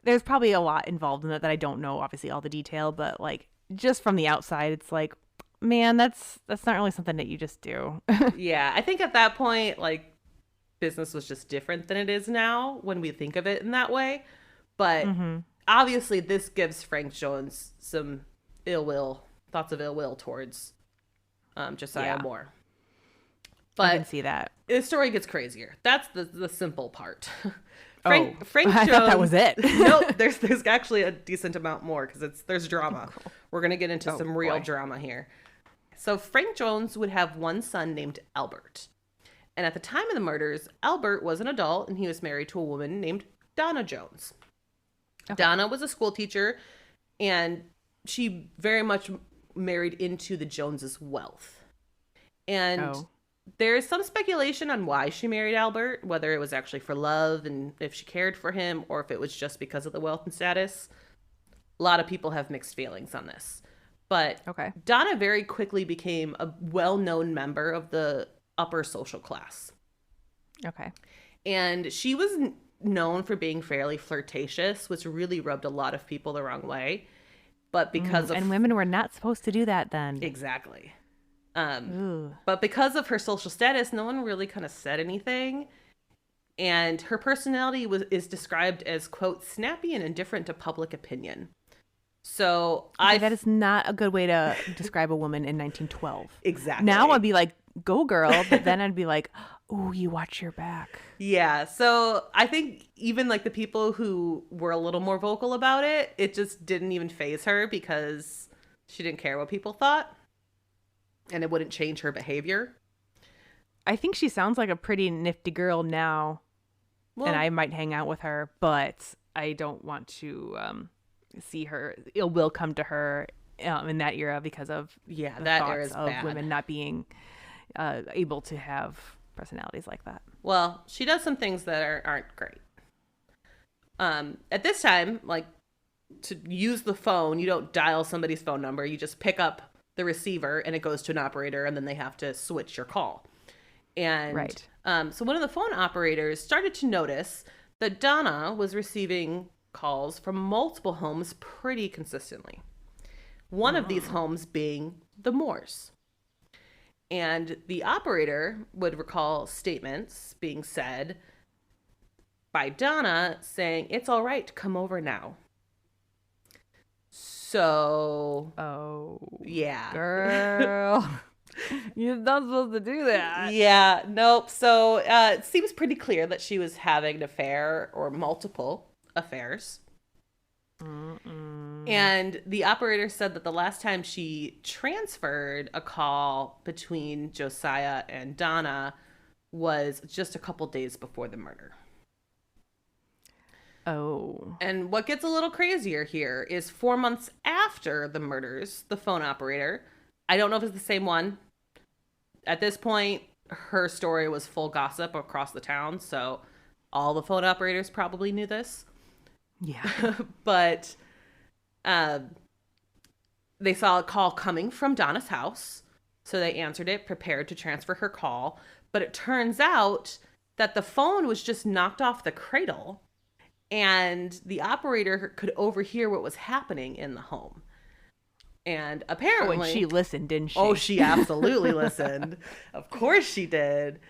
There's probably a lot involved in that I don't know, obviously, all the detail, but like just from the outside, it's like, man, that's not really something that you just do. Yeah, I think at that point, like, business was just different than it is now when we think of it in that way. But obviously this gives Frank Jones some thoughts of ill will towards Josiah Moore. But I can see that. The story gets crazier. That's the simple part. Frank Jones, I thought that was it. No, there's actually a decent amount more because there's drama. Cool. We're gonna get into some real drama here. So Frank Jones would have one son named Albert. And at the time of the murders, Albert was an adult and he was married to a woman named Donna Jones. Okay. Donna was a school teacher and she very much married into the Joneses' wealth. And there is some speculation on why she married Albert, whether it was actually for love and if she cared for him or if it was just because of the wealth and status. A lot of people have mixed feelings on this. But Donna very quickly became a well-known member of the upper social class. Okay. And she was known for being fairly flirtatious, which really rubbed a lot of people the wrong way. But because and women were not supposed to do that then. Exactly. But because of her social status, no one really kind of said anything. And her personality is described as, quote, snappy and indifferent to public opinion. So that is not a good way to describe a woman in 1912. Exactly. Now I'd be like, go girl, but then I'd be like, oh, you watch your back. Yeah, so I think even like the people who were a little more vocal about it, it just didn't even faze her because she didn't care what people thought and it wouldn't change her behavior. I think she sounds like a pretty nifty girl now, and I might hang out with her, but I don't want to see her ill will come to her in that era because of the that thoughts era is of bad. Women not being able to have personalities like that. Well, she does some things that aren't great. At this time, like, to use the phone, you don't dial somebody's phone number. You just pick up the receiver and it goes to an operator and then they have to switch your call. And so one of the phone operators started to notice that Donna was receiving calls from multiple homes pretty consistently. One of these homes being the Moores. And the operator would recall statements being said by Donna saying, "It's all right, come over now." So, yeah. Girl. You're not supposed to do that. Yeah, nope. So it seems pretty clear that she was having an affair or multiple affairs. And the operator said that the last time she transferred a call between Josiah and Donna was just a couple days before the murder. Oh. And what gets a little crazier here is 4 months after the murders, the phone operator, I don't know if it's the same one. At this point, her story was full gossip across the town, so all the phone operators probably knew this. Yeah. But they saw a call coming from Donna's house, so they answered it, prepared to transfer her call. But it turns out that the phone was just knocked off the cradle, and the operator could overhear what was happening in the home. And apparently... Oh, and she listened, didn't she? Oh, she absolutely listened. Of course she did.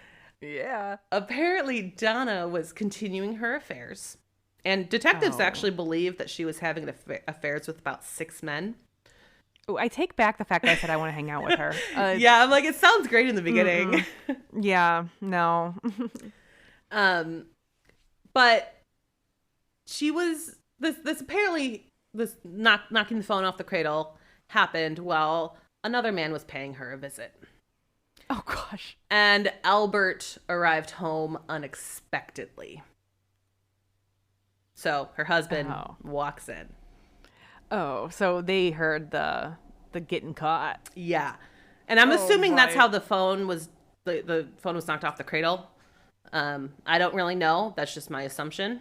Yeah. Apparently, Donna was continuing her affairs. And detectives actually believe that she was having affairs with about 6 men. Oh, I take back the fact that I said I want to hang out with her. Yeah, I'm like, it sounds great in the beginning. Yeah, no. But she was... This apparently, this knocking the phone off the cradle happened while another man was paying her a visit. Oh, gosh. And Albert arrived home unexpectedly. So her husband walks in. Oh, so they heard the getting caught. Yeah. And I'm assuming that's how the phone was the phone was knocked off the cradle. I don't really know. That's just my assumption.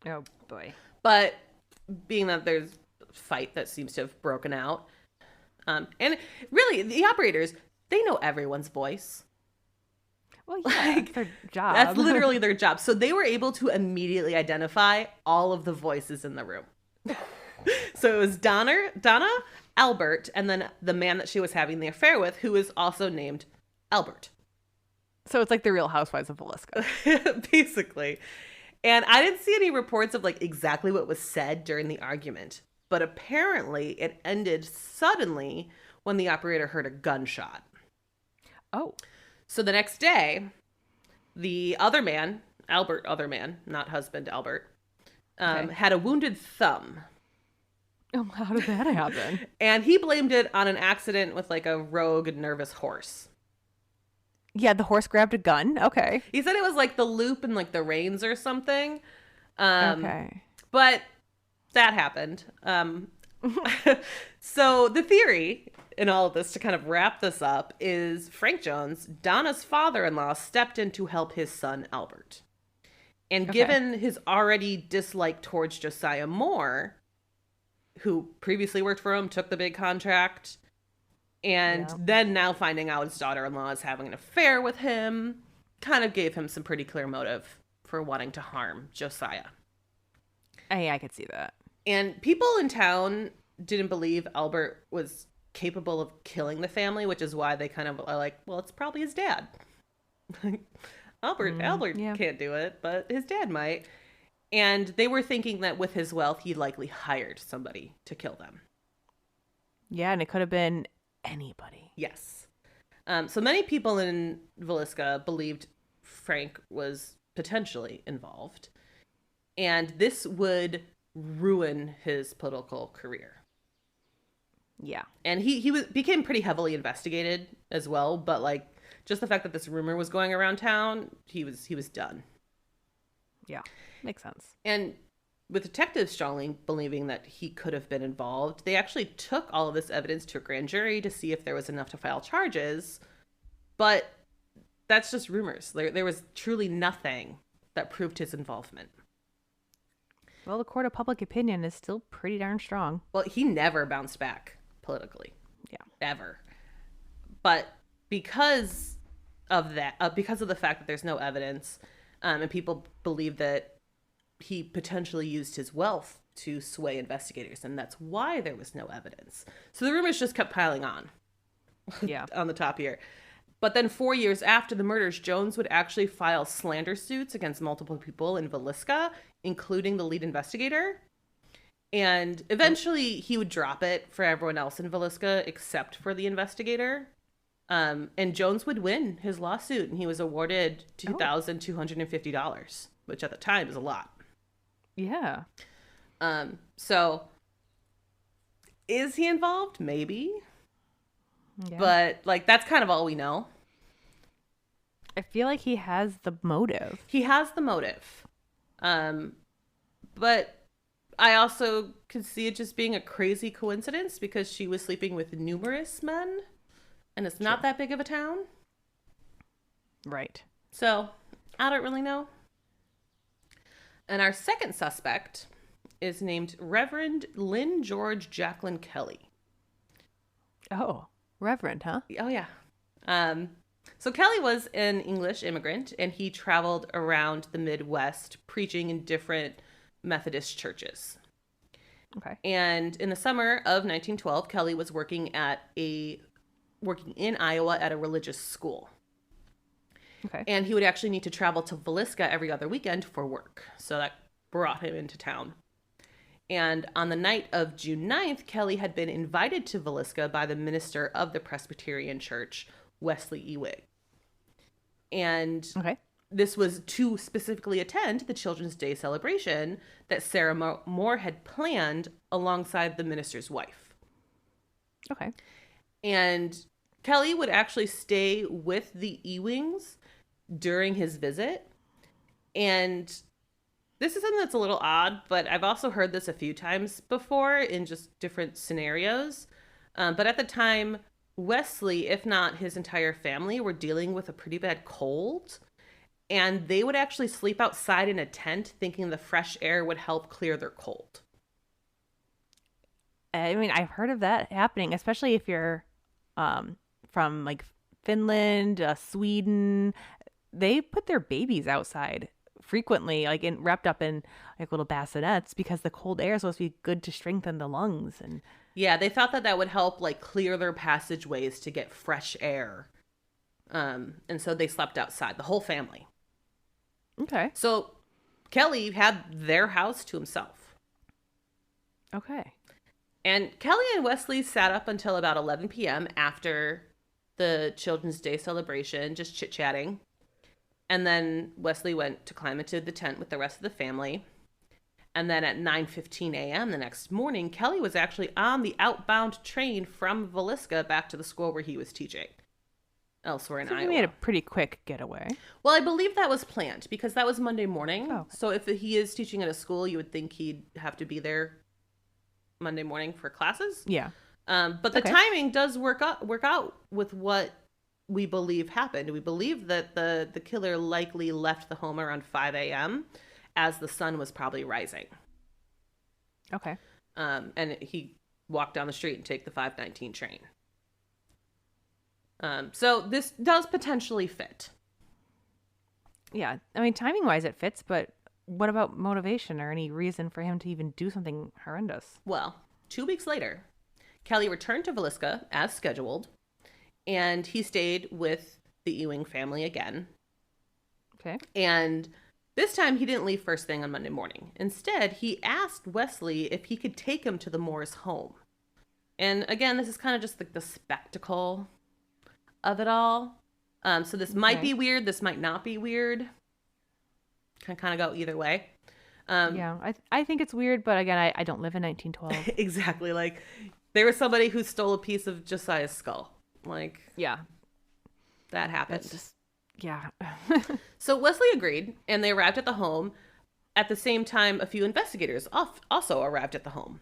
Oh boy. But being that there's a fight that seems to have broken out. And really the operators, they know everyone's voice. Well, yeah, that's their job. That's literally their job. So they were able to immediately identify all of the voices in the room. So it was Donna, Albert, and then the man that she was having the affair with, who is also named Albert. So it's like the Real Housewives of Villisca. Basically. And I didn't see any reports of like exactly what was said during the argument. But apparently it ended suddenly when the operator heard a gunshot. Oh. So the next day, the other man, Albert, other man, not husband Albert, had a wounded thumb. Oh, how did that happen? And he blamed it on an accident with like a rogue, nervous horse. Yeah, the horse grabbed a gun. Okay. He said it was like the loop and like the reins or something. Okay. But that happened. So the theory in all of this, to kind of wrap this up, is Frank Jones, Donna's father-in-law, stepped in to help his son Albert. And given his already dislike towards Josiah Moore, who previously worked for him, took the big contract, and then now finding out his daughter-in-law is having an affair with him, kind of gave him some pretty clear motive for wanting to harm Josiah. I could see that. And people in town didn't believe Albert was capable of killing the family, which is why they kind of are like, well, it's probably his dad. Albert can't do it, but his dad might. And they were thinking that with his wealth, he likely hired somebody to kill them. Yeah, and it could have been anybody. Yes. So many people in Villisca believed Frank was potentially involved. And this would ruin his political career. Yeah. And he became pretty heavily investigated as well, but like just the fact that this rumor was going around town, he was done. Yeah. Makes sense. And with detectives strongly believing that he could have been involved, they actually took all of this evidence to a grand jury to see if there was enough to file charges. But that's just rumors. There was truly nothing that proved his involvement. Well, the court of public opinion is still pretty darn strong. Well, he never bounced back politically. Yeah. Ever. But because of that, because of the fact that there's no evidence, and people believe that he potentially used his wealth to sway investigators, and that's why there was no evidence. So the rumors just kept piling on. Yeah. On the top here. But then 4 years after the murders, Jones would actually file slander suits against multiple people in Villisca, including the lead investigator. And eventually he would drop it for everyone else in Villisca except for the investigator. And Jones would win his lawsuit, and he was awarded $2,250, which at the time is a lot. Yeah. So is he involved? Maybe. Yeah. But like that's kind of all we know. I feel like he has the motive. He has the motive. But I also could see it just being a crazy coincidence because she was sleeping with numerous men and it's not that big of a town. Right. So I don't really know. And our second suspect is named Reverend Lynn George Jacqueline Kelly. Oh, Reverend, huh? Oh, yeah. So Kelly was an English immigrant, and he traveled around the Midwest preaching in different Methodist churches. Okay. And in the summer of 1912, Kelly was working in Iowa at a religious school. Okay. And he would actually need to travel to Villisca every other weekend for work. So that brought him into town. And on the night of June 9th, Kelly had been invited to Villisca by the minister of the Presbyterian Church, Wesley Ewing. And this was to specifically attend the Children's Day celebration that Sara Moore had planned alongside the minister's wife. Okay. And Kelly would actually stay with the Ewings during his visit. And this is something that's a little odd, but I've also heard this a few times before in just different scenarios. But at the time, Wesley, if not his entire family, were dealing with a pretty bad cold. And they would actually sleep outside in a tent thinking the fresh air would help clear their cold. I mean, I've heard of that happening, especially if you're from like Finland, Sweden. They put their babies outside frequently, like wrapped up in like little bassinets because the cold air is supposed to be good to strengthen the lungs. And yeah, they thought that would help like clear their passageways to get fresh air. And so they slept outside, the whole family. Okay. So Kelly had their house to himself. Okay. And Kelly and Wesley sat up until about 11 p.m. after the Children's Day celebration, just chit-chatting. And then Wesley went to climb into the tent with the rest of the family. And then at 9:15 a.m. the next morning, Kelly was actually on the outbound train from Villisca back to the school where he was teaching elsewhere in Iowa. He made a pretty quick getaway. Well, I believe that was planned because that was Monday morning. Oh. So if he is teaching at a school, you would think he'd have to be there Monday morning for classes. Yeah. But the timing does work out with what we believe happened. We believe that the killer likely left the home around 5 a.m. as the sun was probably rising. Okay. And he walked down the street and take the 5:19 train. So this does potentially fit. Yeah. I mean, timing wise, it fits, but what about motivation or any reason for him to even do something horrendous? Well, 2 weeks later, Kelly returned to Villisca as scheduled, and he stayed with the Ewing family again. Okay. And this time he didn't leave first thing on Monday morning. Instead, he asked Wesley if he could take him to the Moores' home. And again, this is kind of just like the spectacle of it all. So this might be weird. This might not be weird. Can kind of go either way. Yeah, I think it's weird, but again, I don't live in 1912. Exactly. Like, there was somebody who stole a piece of Josiah's skull. Like, yeah, that happened. that's just, yeah. So Wesley agreed, and they arrived at the home. At the same time, a few investigators also arrived at the home.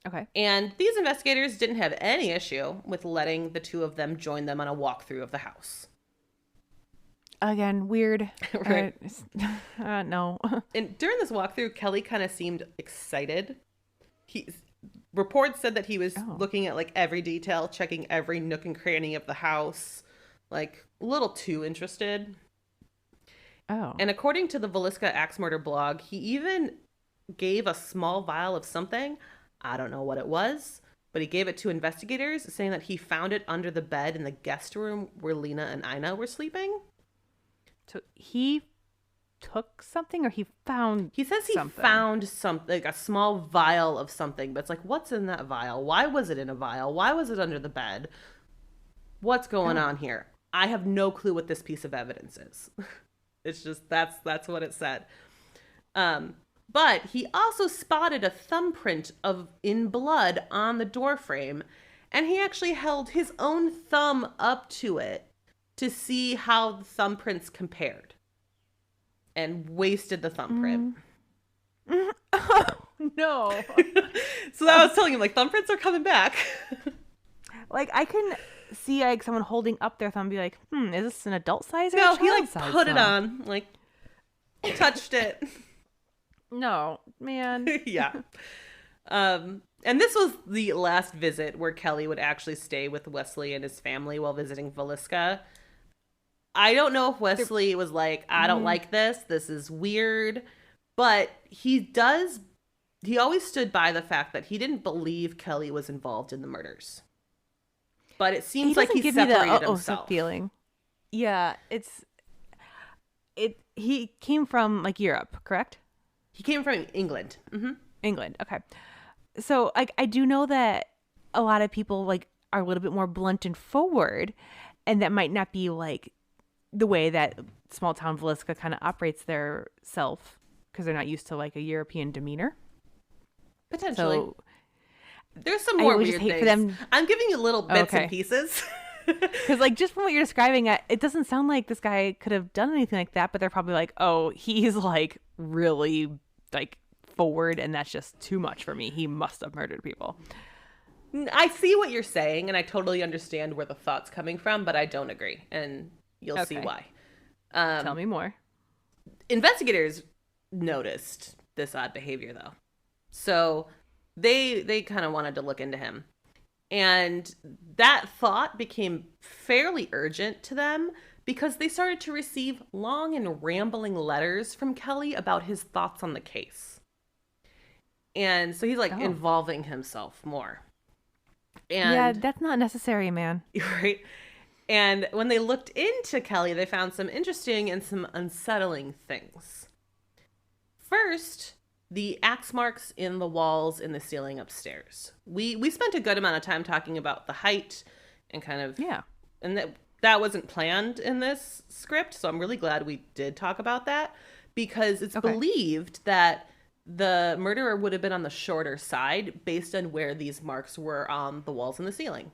Okay. And these investigators didn't have any issue with letting the two of them join them on a walkthrough of the house. Again, weird. Right. No. And during this walkthrough, Kelly kind of seemed excited. Reports said that he was looking at like every detail, checking every nook and cranny of the house, like a little too interested. Oh. And according to the Villisca Axe Murder blog, he even gave a small vial of something. I don't know what it was, but he gave it to investigators, saying that he found it under the bed in the guest room where Lena and Ina were sleeping. So he took something, or he found He says he something? found something, like a small vial of something, but it's like, what's in that vial? Why was it in a vial? Why was it under the bed? What's going on here? I have no clue what this piece of evidence is. It's just, that's what it said. But he also spotted a thumbprint in blood on the door frame, and he actually held his own thumb up to it to see how the thumbprints compared, and wasted the thumbprint. No. So I was telling him, like, thumbprints are coming back. Like, I can see, like, someone holding up their thumb and be like, is this an adult size or No, a he, child like, size put it thumb? on, like, touched it. No, man. Yeah. And this was the last visit where Kelly would actually stay with Wesley and his family while visiting Villisca. I don't know if Wesley was like, I don't like this. This is weird. But he always stood by the fact that he didn't believe Kelly was involved in the murders. But it seems like he separated himself. Feeling. Yeah, he came from, like, Europe, correct? He came from England. Mm-hmm. England, okay. So, like, I do know that a lot of people, like, are a little bit more blunt and forward, and that might not be, like, the way that small town Villisca kind of operates their self, because they're not used to, like, a European demeanor. Potentially. So, there's some more would weird just hate things. for them. I'm giving you little bits and pieces. Because, like, just from what you're describing, it doesn't sound like this guy could have done anything like that, but they're probably like, oh, he's, like, really, like, forward, and that's just too much for me. He must have murdered people. I see what you're saying, and I totally understand where the thought's coming from, but I don't agree, and you'll see why. Tell me more. Investigators noticed this odd behavior, though. So they kind of wanted to look into him. And that thought became fairly urgent to them because they started to receive long and rambling letters from Kelly about his thoughts on the case. And so he's like involving himself more. And, yeah, that's not necessary, man. Right? And when they looked into Kelly, they found some interesting and some unsettling things. First, the axe marks in the walls in the ceiling upstairs. We spent a good amount of time talking about the height and kind of... Yeah. And that wasn't planned in this script, so I'm really glad we did talk about that because it's believed that the murderer would have been on the shorter side based on where these marks were on the walls and the ceiling.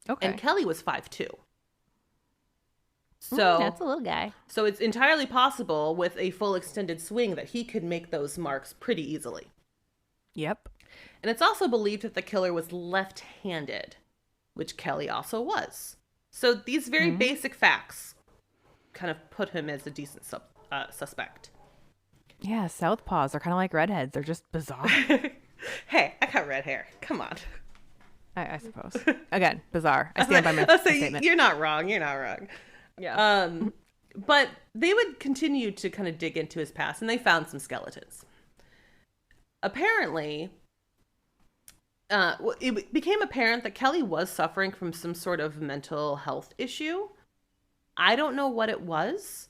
Okay. And Kelly was 5'2". So that's a little guy. So it's entirely possible with a full extended swing that he could make those marks pretty easily. Yep. And it's also believed that the killer was left-handed, which Kelly also was. So these very basic facts kind of put him as a decent suspect. Yeah, southpaws are kind of like redheads. They're just bizarre. Hey, I got red hair. Come on. I suppose. Again, bizarre. I stand by my statement. You're not wrong. You're not wrong. Yeah. But they would continue to kind of dig into his past, and they found some skeletons. Apparently, it became apparent that Kelly was suffering from some sort of mental health issue. I don't know what it was,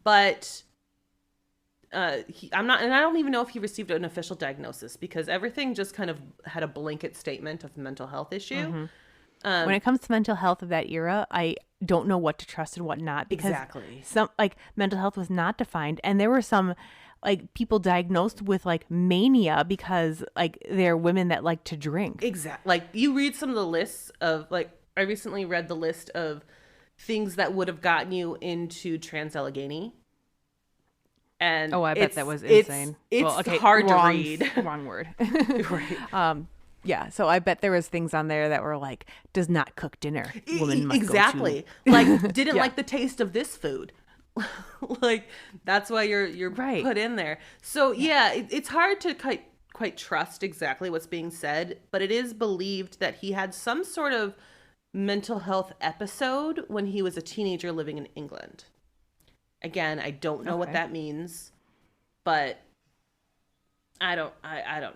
but I don't even know if he received an official diagnosis because everything just kind of had a blanket statement of mental health issue. When it comes to mental health of that era, I don't know what to trust and what not because some like mental health was not defined, and there were some like people diagnosed with like mania because like they're women that like to drink. Exactly. Like you read some of the lists of like I recently read the list of things that would have gotten you into Trans-Allegheny. And I bet that was insane. It's hard to read. Wrong word. Right. Yeah, so I bet there was things on there that were like, does not cook dinner. Woman must exactly. Go to... Like didn't like the taste of this food. Like that's why you're right. put in there. So yeah, it's hard to quite trust exactly what's being said, but it is believed that he had some sort of mental health episode when he was a teenager living in England. Again, I don't know what that means, but I don't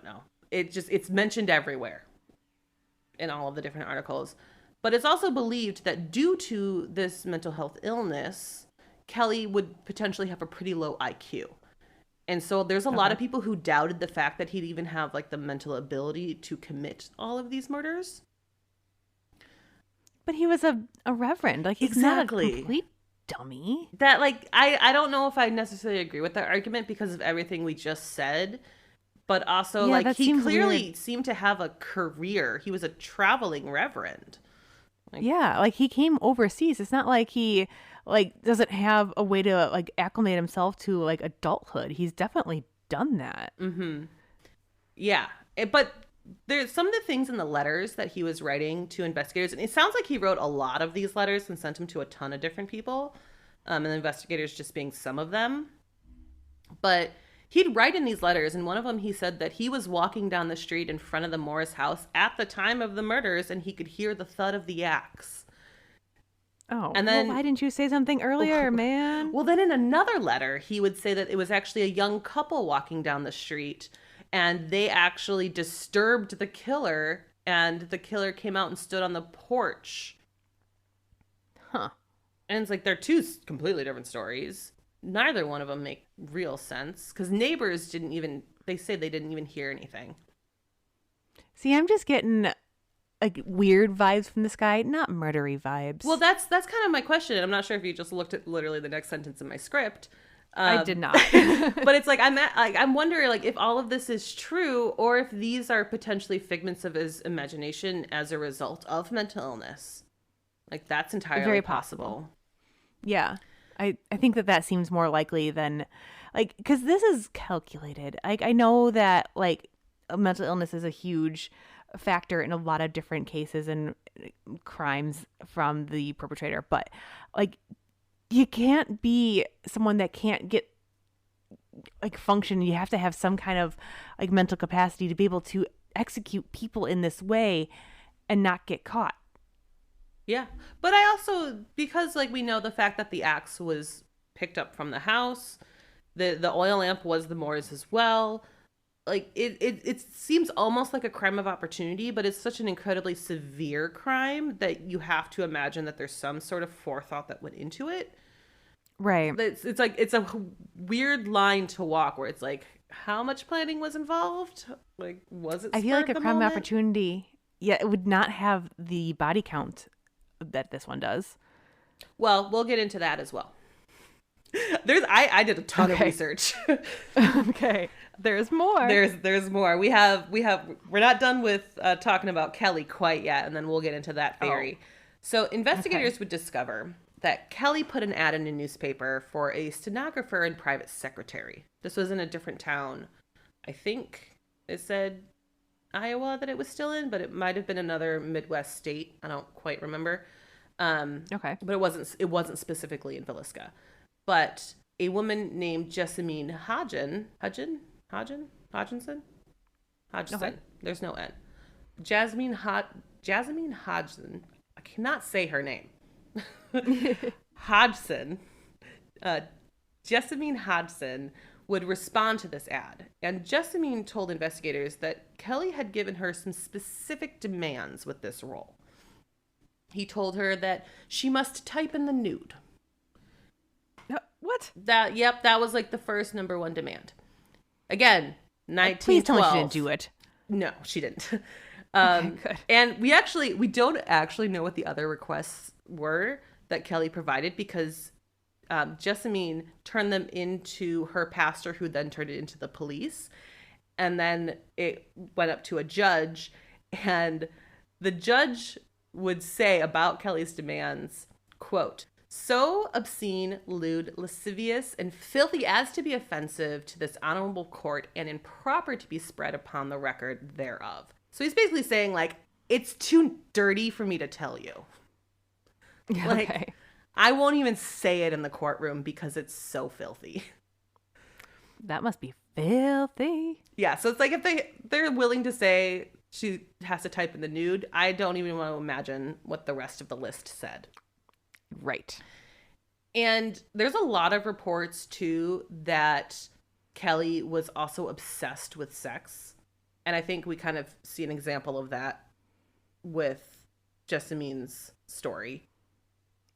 know. It's mentioned everywhere in all of the different articles. But it's also believed that due to this mental health illness, Kelly would potentially have a pretty low IQ. And so there's a lot of people who doubted the fact that he'd even have like the mental ability to commit all of these murders. But he was a reverend. Like he's not a complete dummy. That like I don't know if I necessarily agree with that argument because of everything we just said. But also, like, he clearly seemed to have a career. He was a traveling reverend. Like he came overseas. It's not like he, like, doesn't have a way to, like, acclimate himself to, like, adulthood. He's definitely done that. Mm-hmm. Yeah. But there's some of the things in the letters that he was writing to investigators, and it sounds like he wrote a lot of these letters and sent them to a ton of different people, and the investigators just being some of them. But he'd write in these letters, and one of them he said that he was walking down the street in front of the Moore's house at the time of the murders, and he could hear the thud of the axe. Oh, and then, well, why didn't you say something earlier, man? Well, then in another letter, he would say that it was actually a young couple walking down the street, and they actually disturbed the killer, and the killer came out and stood on the porch. Huh. And it's like, they're two completely different stories. Neither one of them make real sense, because neighbors they say they didn't even hear anything. See, I'm just getting like weird vibes from this guy, not murdery vibes. Well, that's kind of my question. I'm not sure if you just looked at literally the next sentence in my script. I did not. But it's like I'm wondering like if all of this is true, or if these are potentially figments of his imagination as a result of mental illness. Like, that's entirely Very possible. Yeah. I think that seems more likely than, like, because this is calculated. Like, I know that, like, mental illness is a huge factor in a lot of different cases and crimes from the perpetrator, but, like, you can't be someone that can't get, like, function. You have to have some kind of, like, mental capacity to be able to execute people in this way and not get caught. Yeah. But I also, because like we know the fact that the axe was picked up from the house, the oil lamp was the Moore's as well. Like it seems almost like a crime of opportunity, but it's such an incredibly severe crime that you have to imagine that there's some sort of forethought that went into it. Right. It's like, it's a weird line to walk where it's like, how much planning was involved? Like, was it? I feel like a crime of moment? opportunity. Yeah, it would not have the body count that this one does. Well, we'll get into that as well. I did a ton of research. Okay. There's more. There's more. We're not done with talking about Kelly quite yet, and then we'll get into that theory. Oh. So investigators would discover that Kelly put an ad in a newspaper for a stenographer and private secretary. This was in a different town. I think it said Iowa that it was still in, but it might have been another Midwest state. I don't quite remember. Okay. But it wasn't specifically in Villisca. But a woman named Jessamine Hodgson. Okay. There's no N. Jasmine Hodgson. I cannot say her name. Hodgson. Jessamine Hodgson would respond to this ad. And Jessamine told investigators that Kelly had given her some specific demands with this role. He told her that she must type in the nude. What? That was like the first number one demand. Again, 1912. Please tell me she didn't do it. No, she didn't. Okay, good. And we don't actually know what the other requests were that Kelly provided, because Jessamine turned them into her pastor, who then turned it into the police. And then it went up to a judge, and the judge would say about Kelly's demands, quote, "So obscene, lewd, lascivious, and filthy as to be offensive to this honorable court and improper to be spread upon the record thereof." So he's basically saying, like, it's too dirty for me to tell you. Like, okay. I won't even say it in the courtroom because it's so filthy. That must be filthy. Yeah, so it's like if they're willing to say she has to type in the nude, I don't even want to imagine what the rest of the list said. Right. And there's a lot of reports, too, that Kelly was also obsessed with sex. And I think we kind of see an example of that with Jessamine's story.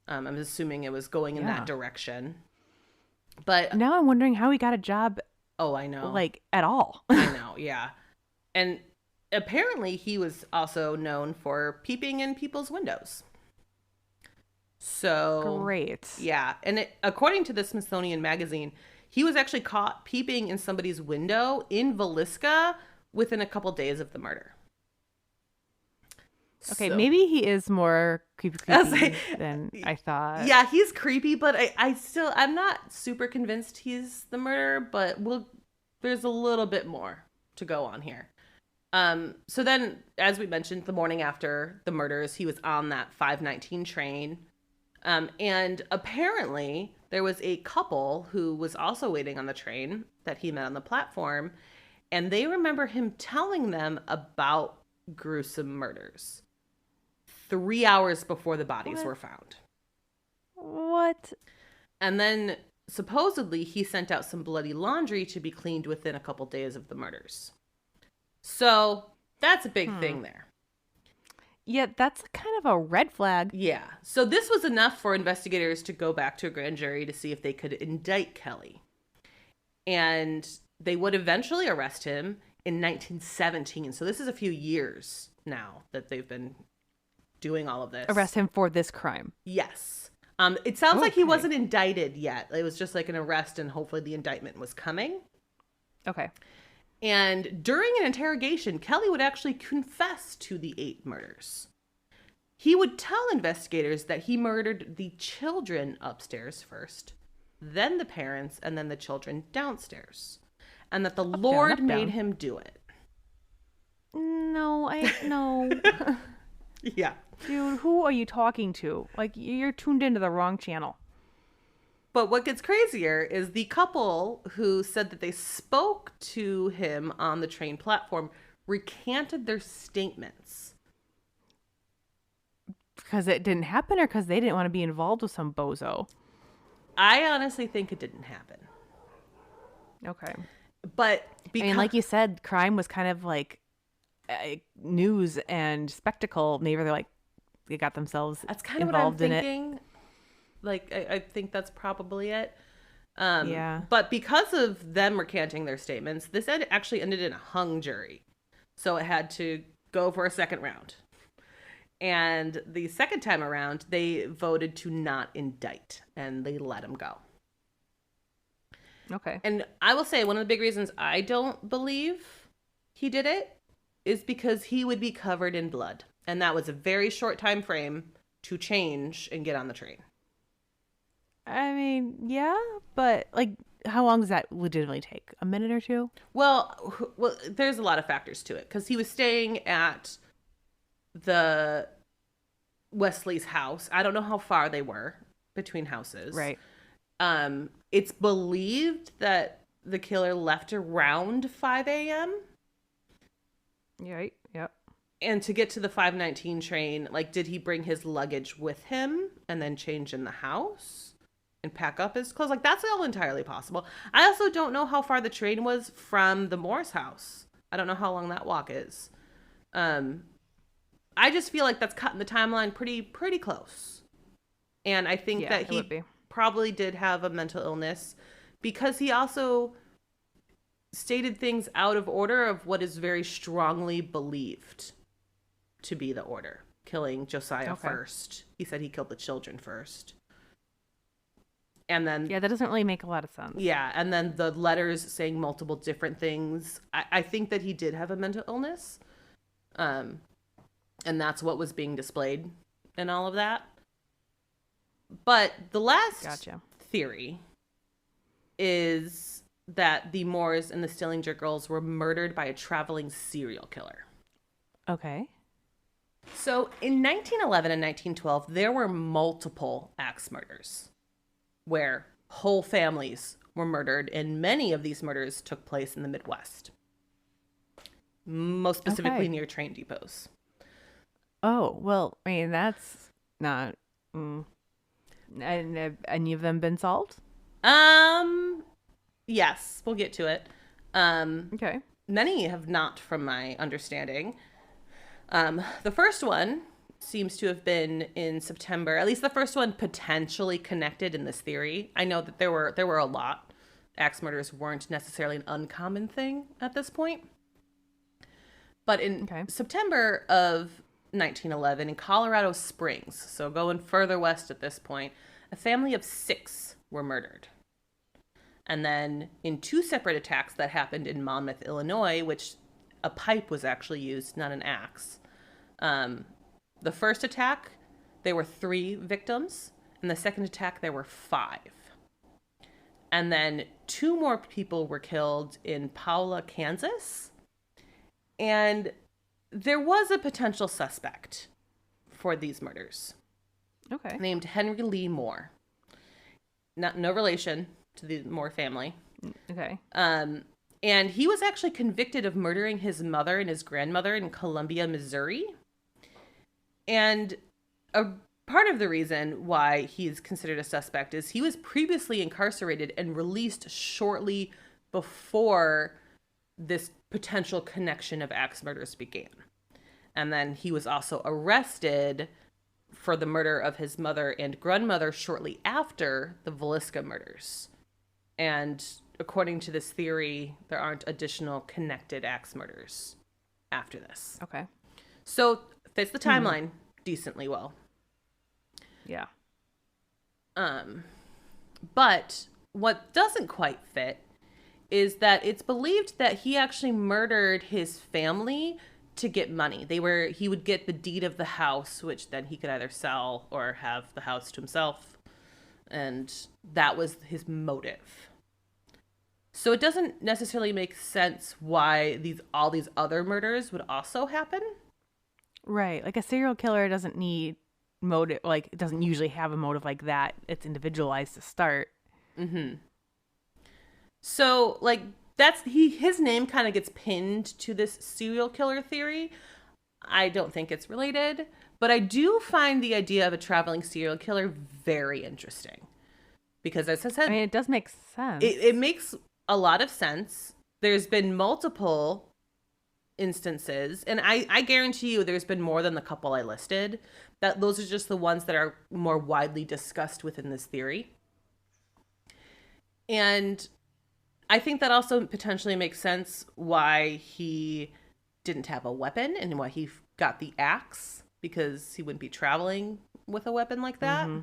I'm assuming it was going in that direction. But now I'm wondering how he got a job. Oh, I know. Like, at all. I know, yeah. And apparently he was also known for peeping in people's windows. So great. Yeah. And according to the Smithsonian Magazine, he was actually caught peeping in somebody's window in Villisca within a couple days of the murder. Okay, so maybe he is more creepy than I thought. Yeah, he's creepy, but I'm not super convinced he's the murderer, but there's a little bit more to go on here. So then, as we mentioned, the morning after the murders, he was on that 519 train. And apparently, there was a couple who was also waiting on the train that he met on the platform. And they remember him telling them about gruesome murders 3 hours before the bodies were found. What? And then, supposedly, he sent out some bloody laundry to be cleaned within a couple days of the murders. So that's a big thing there. Yeah, that's kind of a red flag. Yeah. So this was enough for investigators to go back to a grand jury to see if they could indict Kelly. And they would eventually arrest him in 1917. So this is a few years now that they've been doing all of this. Arrest him for this crime. Yes. It sounds like he wasn't indicted yet. It was just like an arrest, and hopefully the indictment was coming. Okay. And during an interrogation, Kelly would actually confess to the 8 murders. He would tell investigators that he murdered the children upstairs first, then the parents, and then the children downstairs. And that the Lord made him do it. No. Yeah. Dude, who are you talking to? Like, you're tuned into the wrong channel. But what gets crazier is the couple who said that they spoke to him on the train platform recanted their statements. Because it didn't happen, or because they didn't want to be involved with some bozo? I honestly think it didn't happen. Okay. But because... I mean, like you said, crime was kind of like news and spectacle. Maybe they're like, they got themselves that's kind of involved what I'm in thinking. Like, I think that's probably it. Yeah. But because of them recanting their statements, this actually ended in a hung jury. So it had to go for a second round. And the second time around, they voted to not indict, and they let him go. Okay. And I will say one of the big reasons I don't believe he did it is because he would be covered in blood. And that was a very short time frame to change and get on the train. I mean, yeah, but like, how long does that legitimately take? A minute or two? Well, there's a lot of factors to it because he was staying at the Wesley's house. I don't know how far they were between houses. Right. It's believed that the killer left around 5 a.m. Right. Yep. And to get to the 519 train, like, did he bring his luggage with him and then change in the house and pack up his clothes? Like, that's all entirely possible. I also don't know how far the train was from the Moore's house. I don't know how long that walk is. I just feel like that's cutting the timeline pretty close. And I think that he probably did have a mental illness because he also stated things out of order of what is very strongly believed to be the order. Killing Josiah first. He said he killed the children first. And then... Yeah, that doesn't really make a lot of sense. Yeah, and then the letters saying multiple different things. I think that he did have a mental illness. And that's what was being displayed in all of that. But the last theory is that the Moores and the Stillinger girls were murdered by a traveling serial killer. Okay. So in 1911 and 1912, there were multiple axe murders where whole families were murdered, and many of these murders took place in the Midwest, most specifically near train depots. Oh, well, I mean, that's not... And have any of them been solved? Yes, we'll get to it. Okay. Many have not, from my understanding. The first one seems to have been in September. At least the first one potentially connected in this theory. I know that there were a lot. Axe murders weren't necessarily an uncommon thing at this point. But in September of 1911 in Colorado Springs, so going further west at this point, a family of 6 were murdered. And then in 2 separate attacks that happened in Monmouth, Illinois, which a pipe was actually used, not an axe. The first attack, there were 3 victims. And the second attack, there were 5. And then 2 more people were killed in Paola, Kansas. And there was a potential suspect for these murders. Okay. Named Henry Lee Moore. No relation to the Moore family. Okay. And he was actually convicted of murdering his mother and his grandmother in Columbia, Missouri. And a part of the reason why he's considered a suspect is he was previously incarcerated and released shortly before this potential connection of axe murders began. And then he was also arrested for the murder of his mother and grandmother shortly after the Villisca murders. And according to this theory, there aren't additional connected axe murders after this. Okay. So fits the timeline decently well. Yeah. But what doesn't quite fit is that it's believed that he actually murdered his family to get money. He would get the deed of the house, which then he could either sell or have the house to himself. And that was his motive. So it doesn't necessarily make sense why all these other murders would also happen. Right. Like a serial killer doesn't need motive, like it doesn't usually have a motive like that. It's individualized to start. Mm-hmm. So like his name kind of gets pinned to this serial killer theory. I don't think it's related, but I do find the idea of a traveling serial killer very interesting. Because as I said, I mean, it does make sense. It makes a lot of sense. There's been multiple instances, and I guarantee you there's been more than the couple I listed. That those are just the ones that are more widely discussed within this theory. And I think that also potentially makes sense why he didn't have a weapon and why he got the axe, because he wouldn't be traveling with a weapon like that. Mm-hmm.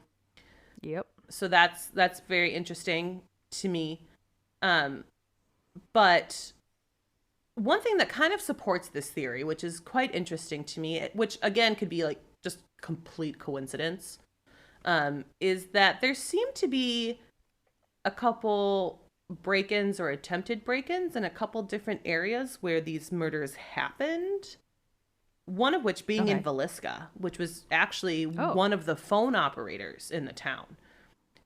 Yep. So that's very interesting to me. But one thing that kind of supports this theory, which is quite interesting to me, which again could be like just complete coincidence, is that there seem to be a couple break-ins or attempted break-ins in a couple different areas where these murders happened. One of which being in Villisca, which was actually one of the phone operators in the town.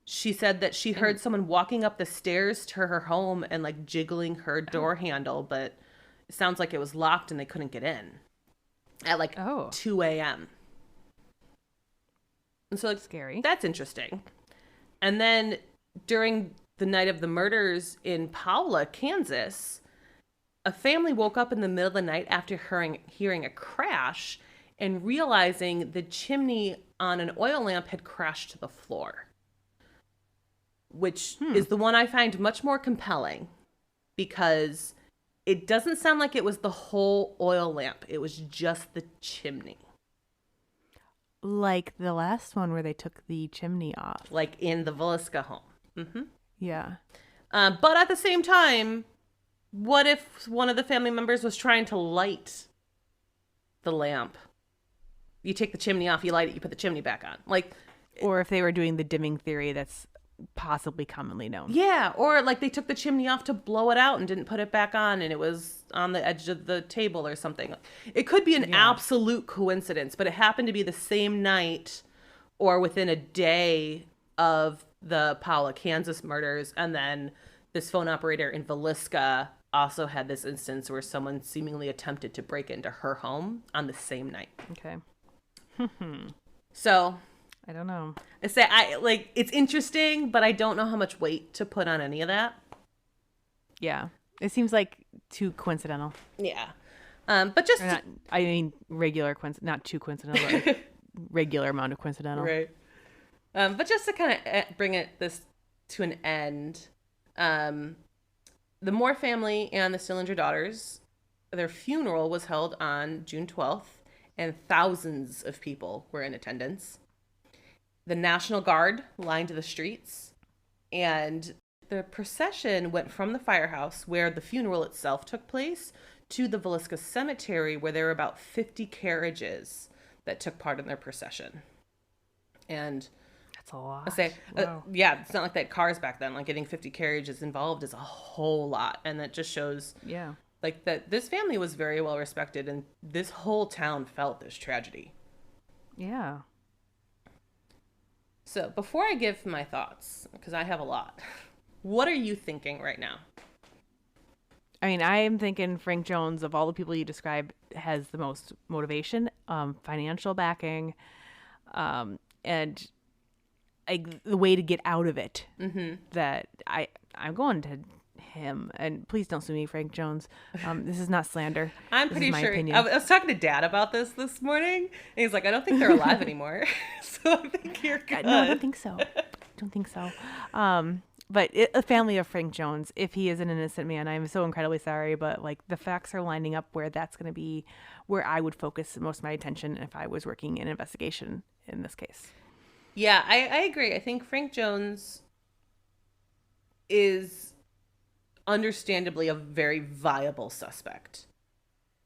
She said that she heard someone walking up the stairs to her home and like jiggling her door handle, but it sounds like it was locked and they couldn't get in at like 2 a.m. And so it's scary. That's interesting. And then during the night of the murders in Paola, Kansas, a family woke up in the middle of the night after hearing a crash and realizing the chimney on an oil lamp had crashed to the floor. Which is the one I find much more compelling, because it doesn't sound like it was the whole oil lamp. It was just the chimney. Like the last one where they took the chimney off. Like in the Villisca home. Mm-hmm. Yeah. But at the same time, what if one of the family members was trying to light the lamp? You take the chimney off, you light it, you put the chimney back on. Or if they were doing the dimming theory that's possibly commonly known. Yeah, or like they took the chimney off to blow it out and didn't put it back on and it was on the edge of the table or something. It could be an absolute coincidence, but it happened to be the same night or within a day of the Paola, Kansas murders, and then this phone operator in Villisca also had this instance where someone seemingly attempted to break into her home on the same night. Okay. So I don't know. I say it's interesting, but I don't know how much weight to put on any of that. Yeah. It seems like too coincidental. Yeah. But just regular not too coincidental, but like regular amount of coincidental. Right. But just to kind of bring this to an end, the Moore family and the Stillinger daughters, their funeral was held on June 12th, and thousands of people were in attendance. The National Guard lined the streets, and the procession went from the firehouse where the funeral itself took place to the Villisca Cemetery, where there were about 50 carriages that took part in their procession. And that's a lot. I say, wow. Yeah, it's not like they had cars back then. Like getting 50 carriages involved is a whole lot, and that just shows Like that this family was very well respected, and this whole town felt this tragedy. Yeah. So before I give my thoughts, because I have a lot, what are you thinking right now? I mean, I am thinking Frank Jones, of all the people you described, has the most motivation, financial backing, and like the way to get out of it. Mm-hmm. That I'm going to him. And please don't sue me, Frank Jones. This is not slander. I'm pretty sure. I was talking to Dad about this morning, and he's like, I don't think they're alive anymore. So I think you're good. No, I don't think so. Don't think so. But a family of Frank Jones, if he is an innocent man, I'm so incredibly sorry. But like the facts are lining up where that's going to be where I would focus most of my attention if I was working in an investigation in this case. Yeah, I agree. I think Frank Jones is understandably a very viable suspect.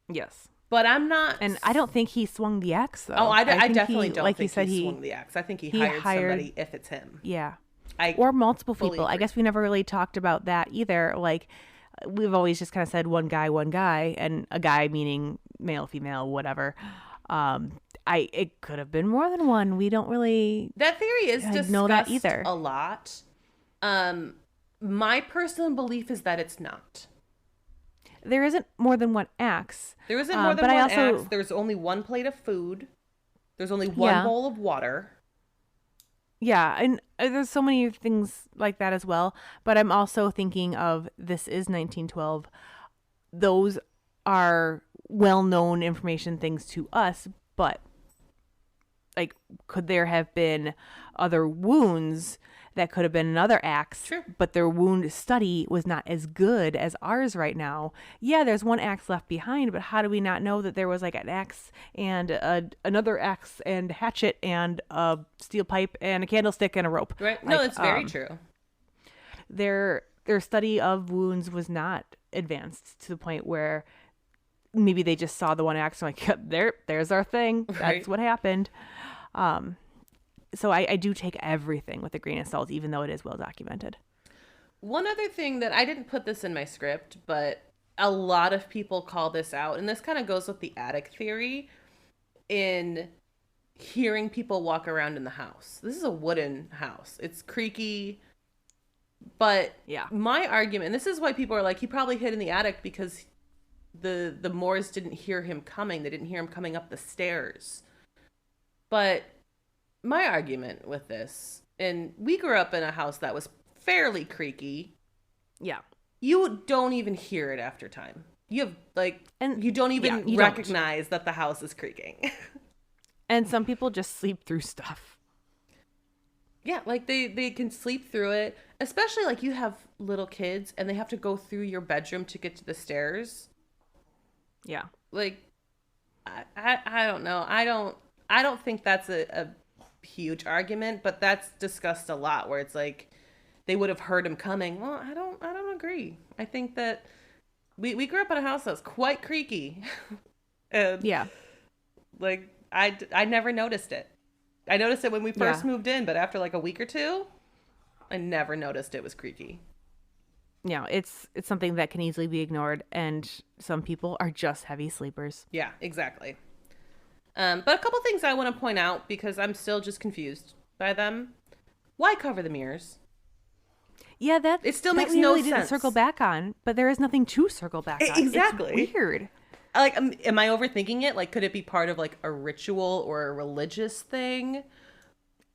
Yes. But I'm not... And I don't think he swung the axe, though. Oh, I definitely don't like think he swung the axe. I think he hired somebody if it's him. Yeah. Or multiple people. Agree. I guess we never really talked about that either. Like, we've always just kind of said one guy, and a guy meaning male, female, whatever. It could have been more than one. We don't really... That theory is discussed know that either. A lot. My personal belief is that it's not. There isn't more than one axe. There isn't more than one axe. There's only one plate of food. There's only one bowl of water. Yeah, and there's so many things like that as well. But I'm also thinking of this is 1912. Those are well-known information things to us, but like, could there have been other wounds that could have been another axe? Sure. But their wound study was not as good as ours right now. Yeah, there's one axe left behind, but how do we not know that there was like an axe and another axe and hatchet and a steel pipe and a candlestick and a rope? Right. No, that's very true. Their study of wounds was not advanced to the point where maybe they just saw the one axe and like, there's our thing. That's right. What happened. So I do take everything with a grain of salt, even though it is well documented. One other thing that I didn't put this in my script, but a lot of people call this out, and this kind of goes with the attic theory, in hearing people walk around in the house. This is a wooden house. It's creaky. But yeah, my argument, and this is why people are like, he probably hid in the attic because the Moores didn't hear him coming. They didn't hear him coming up the stairs. But my argument with this, and we grew up in a house that was fairly creaky. Yeah. You don't even hear it after time. You have you don't even recognize that the house is creaking. And some people just sleep through stuff. Yeah, like they can sleep through it, especially like you have little kids and they have to go through your bedroom to get to the stairs. Yeah. Like, I don't know. I don't think that's a huge argument, but that's discussed a lot where it's like they would have heard him coming. Well, I don't agree. I think that we grew up in a house that was quite creaky. And yeah. Like I never noticed it. I noticed it when we first moved in, but after like a week or two, I never noticed it was creaky. Yeah, it's something that can easily be ignored, and some people are just heavy sleepers. Yeah, exactly. But a couple things I want to point out because I'm still just confused by them. Why cover the mirrors? Yeah, it still makes no sense. Didn't circle back on, but there is nothing to circle back on. Exactly. It's weird. Like, am I overthinking it? Like, could it be part of like a ritual or a religious thing?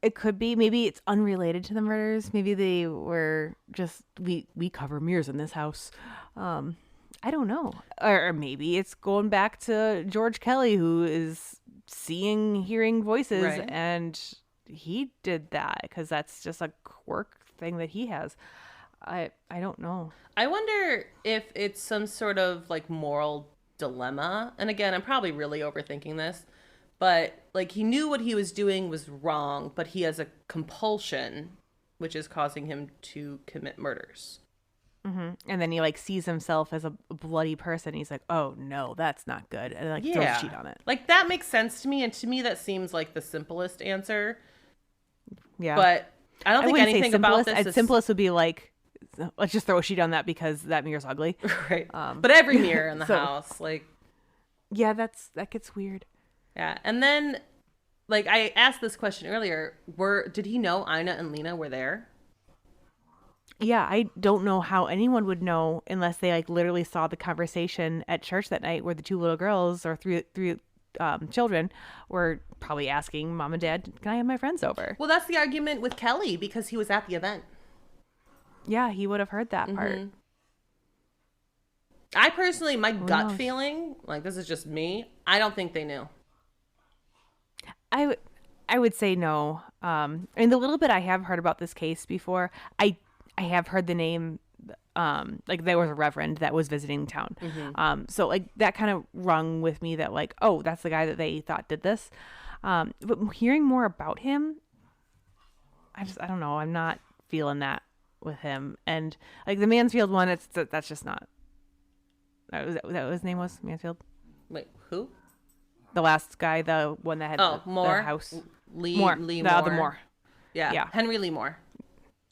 It could be. Maybe it's unrelated to the murders. Maybe they were just we cover mirrors in this house. I don't know. Or maybe it's going back to George Kelly, who is hearing voices, right. And he did that because that's just a quirk thing that he has. I don't know. I wonder if it's some sort of like moral dilemma. And again, I'm probably really overthinking this, but like he knew what he was doing was wrong, but he has a compulsion, which is causing him to commit murders. Mm-hmm. And then he like sees himself as a bloody person. He's like, oh no, that's not good. And like throws cheat on it. Like that makes sense to me. And to me, that seems like the simplest answer. Yeah. But I don't think anything about this simplest would be like let's just throw a sheet on that because that mirror's ugly. Right. But every mirror in the house, like. Yeah, that gets weird. Yeah. And then, like, I asked this question earlier, did he know Ina and Lena were there? Yeah, I don't know how anyone would know unless they like literally saw the conversation at church that night where the two little girls or three children were probably asking mom and dad, "Can I have my friends over?" Well, that's the argument with Kelly because he was at the event. Yeah, he would have heard that part. I personally, my gut feeling, like this is just me, I don't think they knew. I would say no. And the little bit I have heard about this case before, I have heard the name, like there was a reverend that was visiting town. So like that kind of rung with me that like, oh, that's the guy that they thought did this. But hearing more about him, I don't know. I'm not feeling that with him. And like the Mansfield one, that's just not. That what his name was? Mansfield? Wait, who? The last guy, the one that had Moore? the house. Lee Moore. Lee the Moore. other Moore. Yeah. Henry Lee Moore.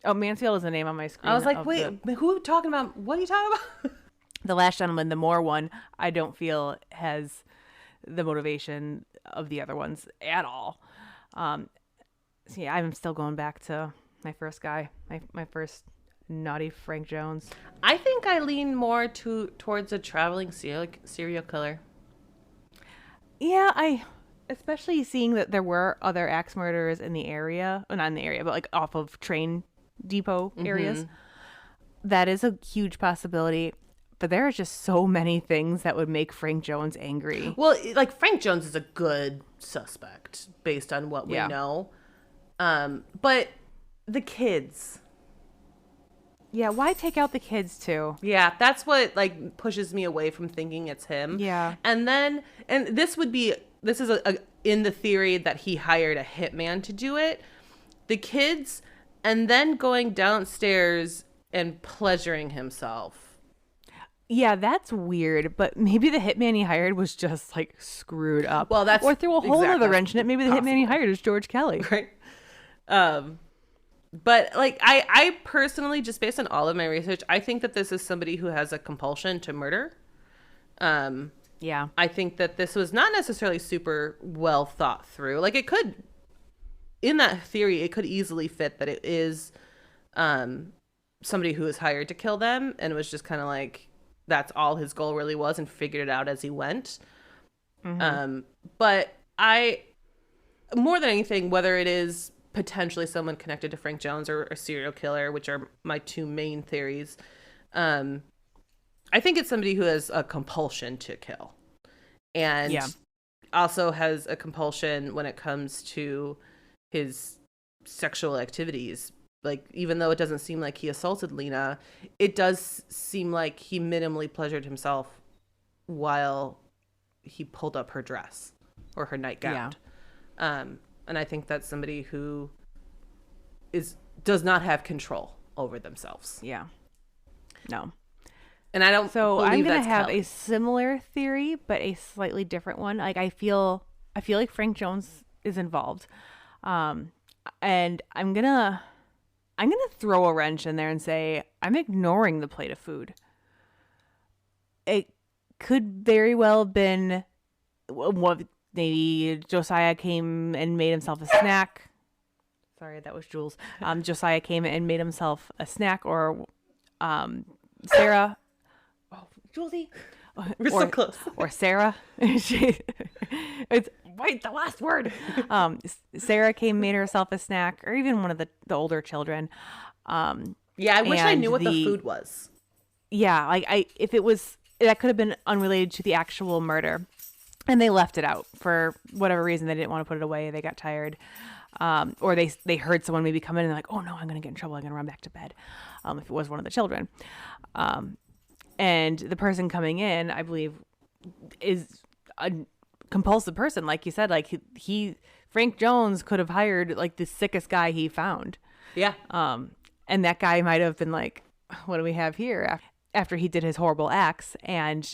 Oh, Mansfield is the name on my screen. I was like, wait, who are we talking about? What are you talking about? The last gentleman, the Moore one, I don't feel has the motivation of the other ones at all. So yeah, I'm still going back to my first guy, my first naughty Frank Jones. I think I lean more towards a traveling serial killer. Yeah, especially seeing that there were other axe murderers in the area, well, not in the area, but like off of train depot areas. That is a huge possibility. But there are just so many things that would make Frank Jones angry. Well, like Frank Jones is a good suspect based on what we know. But the kids. Yeah, why take out the kids too? Yeah, that's what like pushes me away from thinking it's him. Yeah. And this is a in the theory that he hired a hitman to do it. The kids and then going downstairs and pleasuring himself. Yeah, that's weird, but maybe the hitman he hired was just like screwed up. Well, that's or threw a whole other wrench in it. Maybe the possible. hitman he hired is George Kelly. Right. But like I personally, just based on all of my research, I think that this is somebody who has a compulsion to murder. Yeah. I think that this was not necessarily super well thought through. Like it could, in that theory, it could easily fit that it is somebody who was hired to kill them and was just kind of like, that's all his goal really was and figured it out as he went. But more than anything, whether it is potentially someone connected to Frank Jones or a serial killer, which are my two main theories, I think it's somebody who has a compulsion to kill and also has a compulsion when it comes to his sexual activities. Like, even though it doesn't seem like he assaulted Lena, it does seem like he minimally pleasured himself while he pulled up her dress or her nightgown. And I think that's somebody who does not have control over themselves. Yeah. No. And I don't. So believe I'm gonna that's have Kelly. a similar theory, but a slightly different one. Like I feel like Frank Jones is involved, and I'm gonna throw a wrench in there and say I'm ignoring the plate of food. It could very well have been maybe Josiah came and made himself a snack. Sorry, that was Jules. Josiah came and made himself a snack, or Sarah. Oh, Julesy. We're so close. Or Sarah. It's wait, the last word. Sarah came, made herself a snack, or even one of the older children. Yeah, I wish I knew what the food was. Yeah, like if it was, that could have been unrelated to the actual murder, and they left it out for whatever reason. They didn't want to put it away. They got tired, or they heard someone maybe come in and like, oh no, I'm gonna get in trouble. I'm gonna run back to bed. If it was one of the children, and the person coming in, I believe, is a compulsive person, like you said. Like Frank Jones could have hired like the sickest guy he found. Yeah. And that guy might have been like, what do we have here? After he did his horrible acts and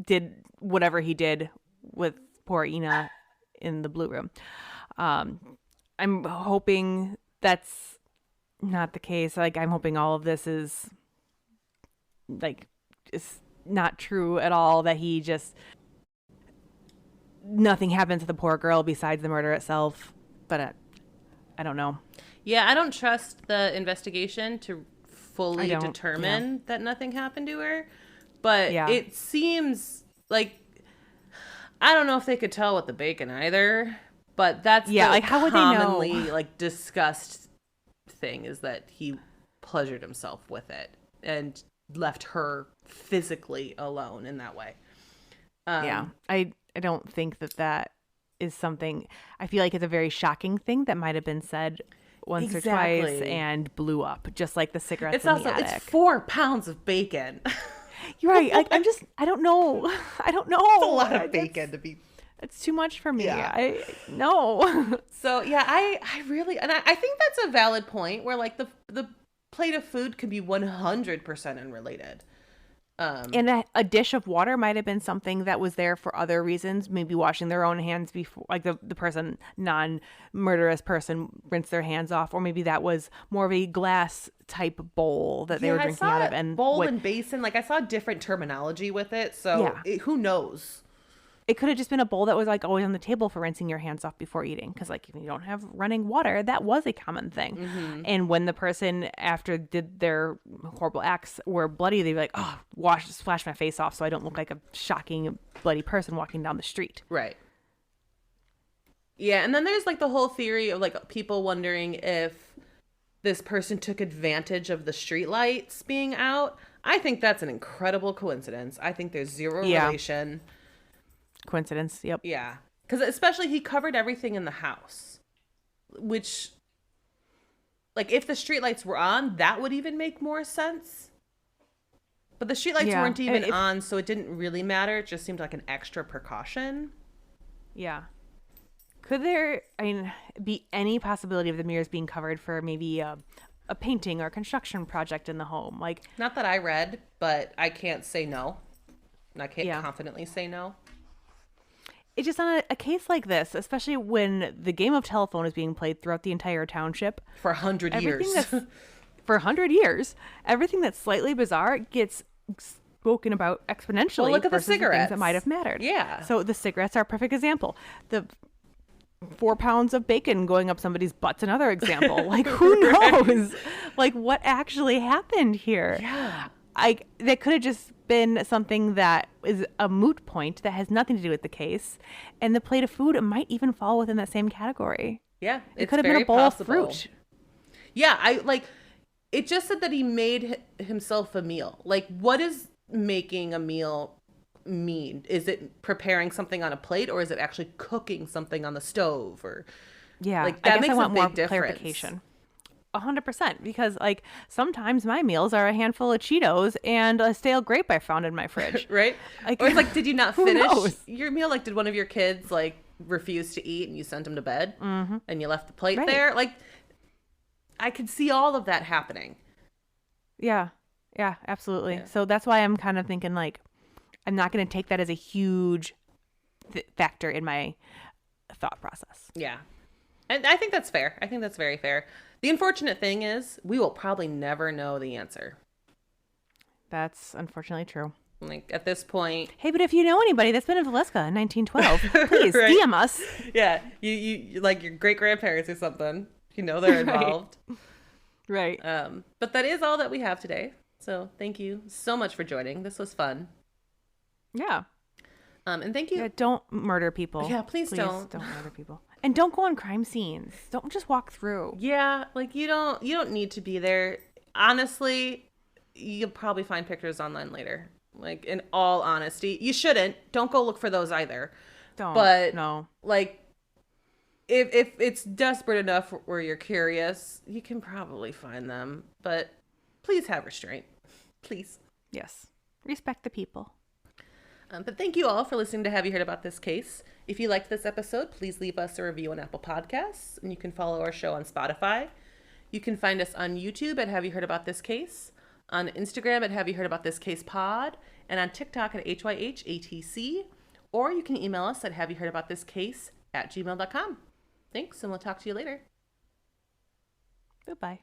did whatever he did with poor Ina in the blue room. I'm hoping that's not the case. Like, I'm hoping all of this is like is not true at all, that he just nothing happened to the poor girl besides the murder itself. But I don't know. Yeah, I don't trust the investigation to fully I don't, determine that nothing happened to her. But Yeah. it seems like, I don't know if they could tell with the bacon either. But that's Yeah, the like, how would they know? commonly like discussed thing, is that he pleasured himself with it and left her physically alone in that way. Yeah, I don't think that is something. I feel like it's a very shocking thing that might have been said once or twice Exactly. and blew up, just like the cigarettes It's in also the attic. it's 4 pounds of bacon. You're right. Like, I don't know. I don't know. It's a lot of bacon to be. It's too much for me. Yeah. I no. So yeah, I really, and I think that's a valid point, where like the plate of food can be 100% unrelated. And a dish of water might have been something that was there for other reasons, maybe washing their own hands before, like the person, non-murderous person, rinsed their hands off, or maybe that was more of a glass type bowl that they were drinking out of. And bowl and basin, like I saw different terminology with it, so Yeah. who knows? It could have just been a bowl that was like always on the table for rinsing your hands off before eating. Because like if you don't have running water, that was a common thing. Mm-hmm. And when the person after did their horrible acts were bloody, they'd be like, oh, splash my face off so I don't look like a shocking bloody person walking down the street. Right. Yeah, and then there's like the whole theory of like people wondering if this person took advantage of the streetlights being out. I think that's an incredible coincidence. I think there's zero relation. Coincidence. Yep. Yeah. Because especially he covered everything in the house, which, like, if the streetlights were on, that would even make more sense. But the streetlights weren't even on, so it didn't really matter. It just seemed like an extra precaution. Yeah. Could there, be any possibility of the mirrors being covered for maybe a painting or construction project in the home? Like, not that I read, but I can't say no. I can't confidently say no. It's just on a case like this, especially when the game of telephone is being played throughout the entire township. For 100 years. For 100 years, everything that's slightly bizarre gets spoken about exponentially. Well, look at the cigarettes. Things that might have mattered. Yeah. So the cigarettes are a perfect example. The 4 pounds of bacon going up somebody's butt's another example. Like, who knows? Like, what actually happened here? Yeah. That could have just been something that is a moot point that has nothing to do with the case, and the plate of food might even fall within that same category. Yeah, it could have been a bowl of fruit. Yeah, it just said that he made himself a meal. Like, what does making a meal mean? Is it preparing something on a plate, or is it actually cooking something on the stove? Or like, that makes a big difference. Clarification. 100%, because like sometimes my meals are a handful of Cheetos and a stale grape I found in my fridge. Right? Like, or it's like, did you not finish your meal? Like, did one of your kids like refuse to eat and you sent them to bed and you left the plate there? Like, I could see all of that happening. Yeah, absolutely. Yeah. So that's why I'm kind of thinking like I'm not going to take that as a huge factor in my thought process. Yeah. And I think that's fair. I think that's very fair. The unfortunate thing is we will probably never know the answer. That's unfortunately true. Like, at this point. Hey, but if you know anybody that's been in Villisca in 1912, please DM us. Yeah. You like your great grandparents or something. You know they're involved. Right. But that is all that we have today. So thank you so much for joining. This was fun. Yeah. And thank you. Yeah, don't murder people. Yeah, please don't. Don't murder people. And don't go on crime scenes. Don't just walk through. Yeah, like you don't need to be there. Honestly, you'll probably find pictures online later. Like, in all honesty, you shouldn't. Don't go look for those either. Don't. But no. Like, if it's desperate enough where you're curious, you can probably find them. But please have restraint. Please. Yes. Respect the people. But thank you all for listening to Have You Heard About This Case? If you liked this episode, please leave us a review on Apple Podcasts, and you can follow our show on Spotify. You can find us on YouTube at Have You Heard About This Case, on Instagram at Have You Heard About This Case Pod, and on TikTok at HYHATC, or you can email us at haveyouheardaboutThisCase@gmail.com. Thanks, and we'll talk to you later. Goodbye.